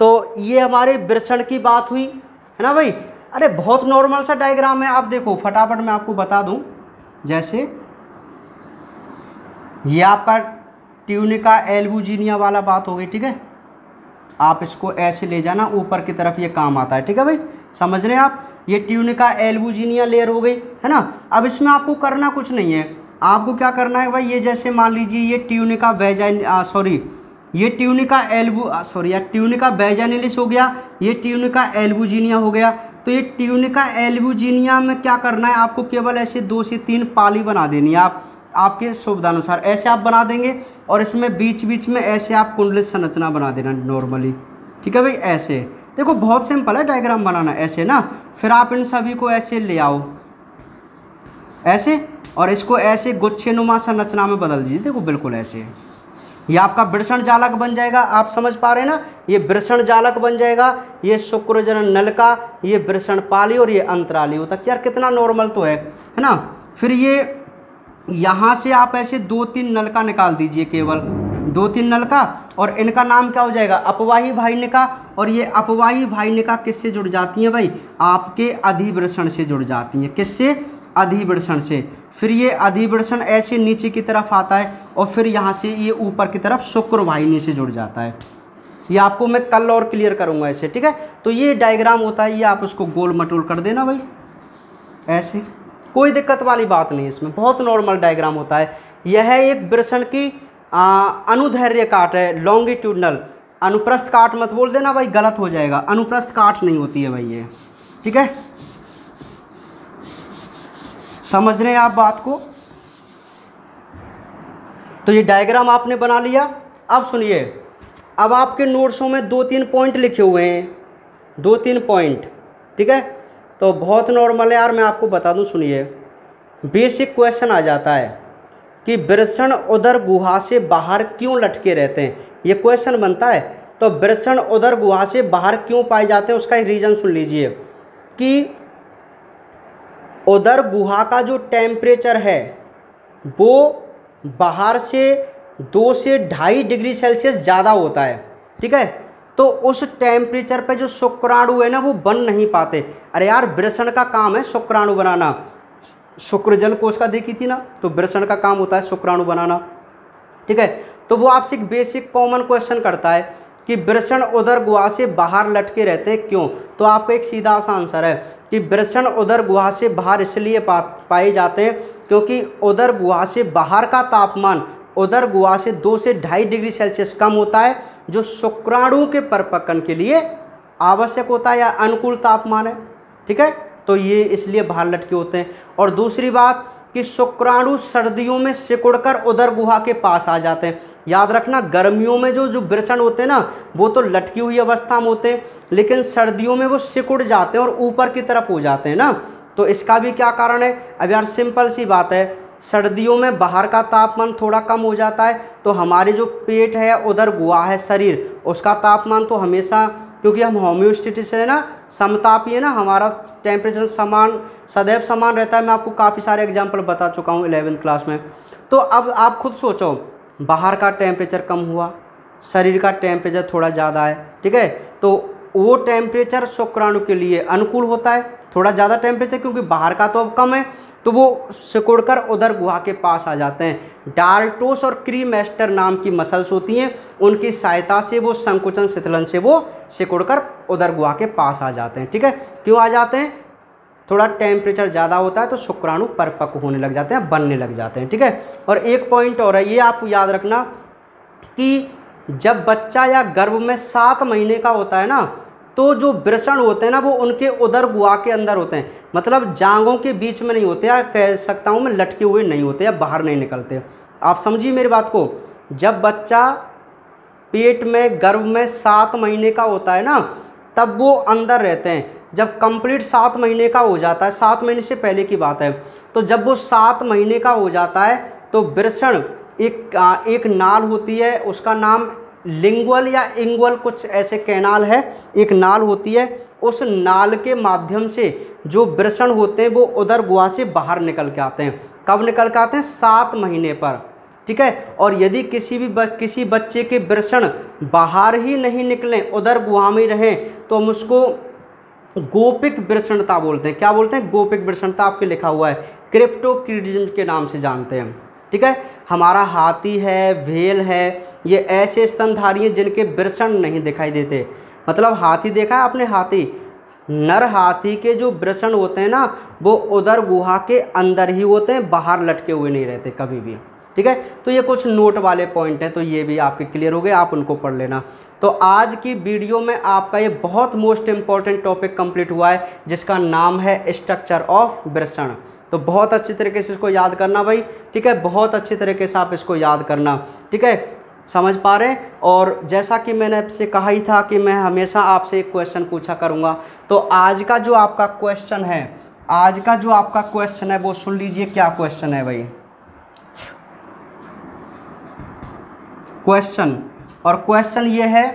तो ये हमारे वृषण की बात हुई, है ना भाई। अरे बहुत नॉर्मल सा डायग्राम है, आप देखो फटाफट मैं आपको बता दूं। जैसे ये आपका ट्यूनिका एल्बुजिनिया वाला बात हो गई। ठीक है, आप इसको ऐसे ले जाना ऊपर की तरफ, ये काम आता है। ठीक है भाई, समझ रहे हैं आप? ये ट्यूनिका एल्बुजिनिया लेयर हो गई, है ना। अब इसमें आपको करना कुछ नहीं है, आपको क्या करना है भाई, ये जैसे मान लीजिए ये ट्यूनिका ये ट्यूनिका वैजानिलिस हो गया, ये ट्यूनिका एल्बुजिनिया हो गया। तो ये ट्यूनिका एल्बुजिनिया में क्या करना है आपको, केवल ऐसे 2 से 3 पाली बना देनी है। आप आपके सुविधानुसार ऐसे आप बना देंगे, और इसमें बीच बीच में ऐसे आप कुंडलित संरचना बना देना नॉर्मली। ठीक है भाई, ऐसे देखो बहुत सिंपल है डायग्राम बनाना, ऐसे ना। फिर आप इन सभी को ऐसे ले आओ ऐसे, और इसको ऐसे गुच्छेनुमा संरचना में बदल दीजिए। देखो बिल्कुल ऐसे, ये आपका वृषण जालक बन जाएगा। आप समझ पा रहे हैं ना, ये वृषण जालक बन जाएगा, ये शुक्रजनन नलिका, ये वृषण पाली और ये अंतराली ऊतक। यार कितना नॉर्मल तो है ना। फिर ये यहाँ से आप ऐसे 2-3 नलका निकाल दीजिए, केवल 2-3 नलका, और इनका नाम क्या हो जाएगा, अपवाही वाहिनिका। और ये अपवाही वाहिनिका किससे जुड़ जाती हैं भाई, आपके अधिवृषण से जुड़ जाती हैं। किससे, अधिवृषण से। फिर ये अधिवृषण ऐसे नीचे की तरफ आता है और फिर यहाँ से ये ऊपर की तरफ शुक्र वाहिनी से जुड़ जाता है। ये आपको मैं कल और क्लियर करूँगा ऐसे, ठीक है। तो ये डायग्राम होता है, ये आप उसको गोल मटोल कर देना भाई ऐसे, कोई दिक्कत वाली बात नहीं इसमें, बहुत नॉर्मल डायग्राम होता है। यह एक वृषण की अनुदैर्घ्य काट है, लॉन्गिट्यूडनल। अनुप्रस्थ काट मत बोल देना भाई, गलत हो जाएगा, अनुप्रस्थ काट नहीं होती है भाई ये, ठीक है। समझ रहे हैं आप बात को। तो ये डायग्राम आपने बना लिया। अब सुनिए, अब आपके नोट्सों में 2-3 पॉइंट लिखे हुए हैं, 2-3 पॉइंट, ठीक है। तो बहुत नॉर्मल है यार, मैं आपको बता दूं, सुनिए। बेसिक क्वेश्चन आ जाता है कि वृषण उदर गुहा से बाहर क्यों लटके रहते हैं, ये क्वेश्चन बनता है। तो वृषण उदर गुहा से बाहर क्यों पाए जाते हैं, उसका एक रीज़न सुन लीजिए कि उदर गुहा का जो टेम्परेचर है वो बाहर से 2 से 2.5 डिग्री सेल्सियस ज़्यादा होता है, ठीक है। तो उस टेम्परेचर पे जो शुक्राणु है ना वो बन नहीं पाते। अरे यार, वृषण का काम है शुक्राणु बनाना, शुक्रजन कोशिका देखी थी ना, तो वृषण का काम होता है शुक्राणु बनाना, ठीक है। तो वो आपसे एक बेसिक कॉमन क्वेश्चन करता है कि वृषण उदर गुहा से बाहर लटके रहते हैं क्यों। तो आपका एक सीधा सा आंसर है कि वृषण उदर गुहा से बाहर इसलिए पाए जाते हैं क्योंकि उदर गुहा से बाहर का तापमान उदर गुहा से 2 से 2.5 डिग्री सेल्सियस कम होता है, जो शुक्राणु के परिपक्वन के लिए आवश्यक होता है या अनुकूल तापमान है, ठीक है। तो ये इसलिए बाहर लटके होते हैं। और दूसरी बात कि शुक्राणु सर्दियों में सिकुड़कर उदर गुहा के पास आ जाते हैं। याद रखना, गर्मियों में जो वृषण होते हैं ना वो तो लटकी हुई अवस्था में होते हैं, लेकिन सर्दियों में वो सिकुड़ जाते हैं और ऊपर की तरफ हो जाते हैं ना। तो इसका भी क्या कारण है, अब यार सिंपल सी बात है, सर्दियों में बाहर का तापमान थोड़ा कम हो जाता है, तो हमारे जो पेट है उदर गुहा है शरीर, उसका तापमान तो हमेशा, क्योंकि हम होम्योस्टेटिस है ना, समतापी है ना, हमारा टेम्परेचर समान सदैव समान रहता है। मैं आपको काफ़ी सारे एग्जाम्पल बता चुका हूँ 11th क्लास में। तो अब आप खुद सोचो, बाहर का टेम्परेचर कम हुआ, शरीर का टेम्परेचर थोड़ा ज़्यादा है, ठीक है। तो वो टेम्परेचर शुक्राणु के लिए अनुकूल होता है, थोड़ा ज़्यादा टेम्परेचर, क्योंकि बाहर का तो अब कम है, तो वो सिकुड़कर उदर गुहा के पास आ जाते हैं। डार्टोस और क्रीमेस्टर नाम की मसल्स होती हैं, उनकी सहायता से वो संकुचन शिथिलन से वो सिकुड़कर उदर गुहा के पास आ जाते हैं, ठीक है। क्यों आ जाते हैं, थोड़ा टेम्परेचर ज़्यादा होता है तो शुक्राणु परिपक्व होने लग जाते हैं, बनने लग जाते हैं, ठीक है। और एक पॉइंट और है, ये आप याद रखना कि जब बच्चा या गर्भ में 7 महीने का होता है ना, तो जो वृषण होते हैं ना वो उनके उदर गुहा के अंदर होते हैं, मतलब जांघों के बीच में नहीं होते, या कह सकता हूँ मैं लटके हुए नहीं होते या बाहर नहीं निकलते। आप समझिए मेरी बात को, जब बच्चा पेट में गर्भ में 7 महीने का होता है ना तब वो अंदर रहते हैं। जब कंप्लीट 7 महीने का हो जाता है, 7 महीने से पहले की बात है, तो जब वो 7 महीने का हो जाता है तो वृषण एक नाल होती है, उसका नाम लिंगुअल या इंगुअल कुछ ऐसे कैनाल है, एक नाल होती है, उस नाल के माध्यम से जो वृषण होते हैं वो उदर गुहा से बाहर निकल के आते हैं। कब निकल के आते हैं, 7 महीने पर, ठीक है। और यदि किसी बच्चे के वृषण बाहर ही नहीं निकले, उदर गुहा में रहें, तो हम उसको गोपिक वृषणता बोलते हैं। क्या बोलते हैं, गोपिक वृषणता, आपके लिखा हुआ है, क्रिप्टोक्रीडिज्म के नाम से जानते हैं, ठीक है। हमारा हाथी है, व्हेल है, ये ऐसे स्तनधारी हैं जिनके वृषण नहीं दिखाई देते। मतलब हाथी देखा है आपने, हाथी, नर हाथी के जो वृषण होते हैं ना वो उदर गुहा के अंदर ही होते हैं, बाहर लटके हुए नहीं रहते कभी भी, ठीक है। तो ये कुछ नोट वाले पॉइंट हैं, तो ये भी आपके क्लियर हो गए, आप उनको पढ़ लेना। तो आज की वीडियो में आपका ये बहुत मोस्ट इंपॉर्टेंट टॉपिक कंप्लीट हुआ है जिसका नाम है स्ट्रक्चर ऑफ वृषण। तो बहुत अच्छी तरीके से इसको याद करना भाई, ठीक है, बहुत अच्छी तरीके से आप इसको याद करना, ठीक है, समझ पा रहे हैं। और जैसा कि मैंने आपसे कहा ही था कि मैं हमेशा आपसे एक क्वेश्चन पूछा करूंगा, तो आज का जो आपका क्वेश्चन है, वो सुन लीजिए, क्या क्वेश्चन है भाई, क्वेश्चन, और क्वेश्चन ये है,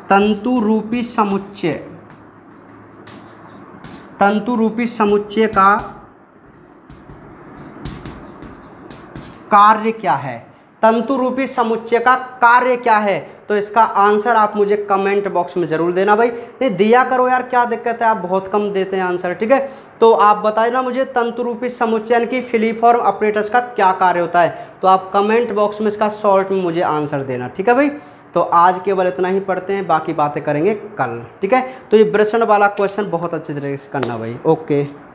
तंतु रूपी समुच्चय तंतु रूपी समुच्चय का कार्य क्या है? तंतु रूपी समुच्चय का कार्य क्या है? तो इसका आंसर आप मुझे कमेंट बॉक्स में जरूर देना भाई। नहीं दिया करो यार, क्या दिक्कत है, आप बहुत कम देते हैं आंसर, ठीक है। तो आप बताइए ना मुझे तंतु रूपी समुच्चय यानी कि फिलिफॉर्म अपरेटस का क्या कार्य होता है, तो आप कमेंट बॉक्स में इसका शॉर्ट में मुझे आंसर देना, ठीक है भाई। तो आज केवल इतना ही पढ़ते हैं, बाकी बातें करेंगे कल, ठीक है। तो ये प्रश्न वाला क्वेश्चन बहुत अच्छी तरीके से करना भाई। ओके।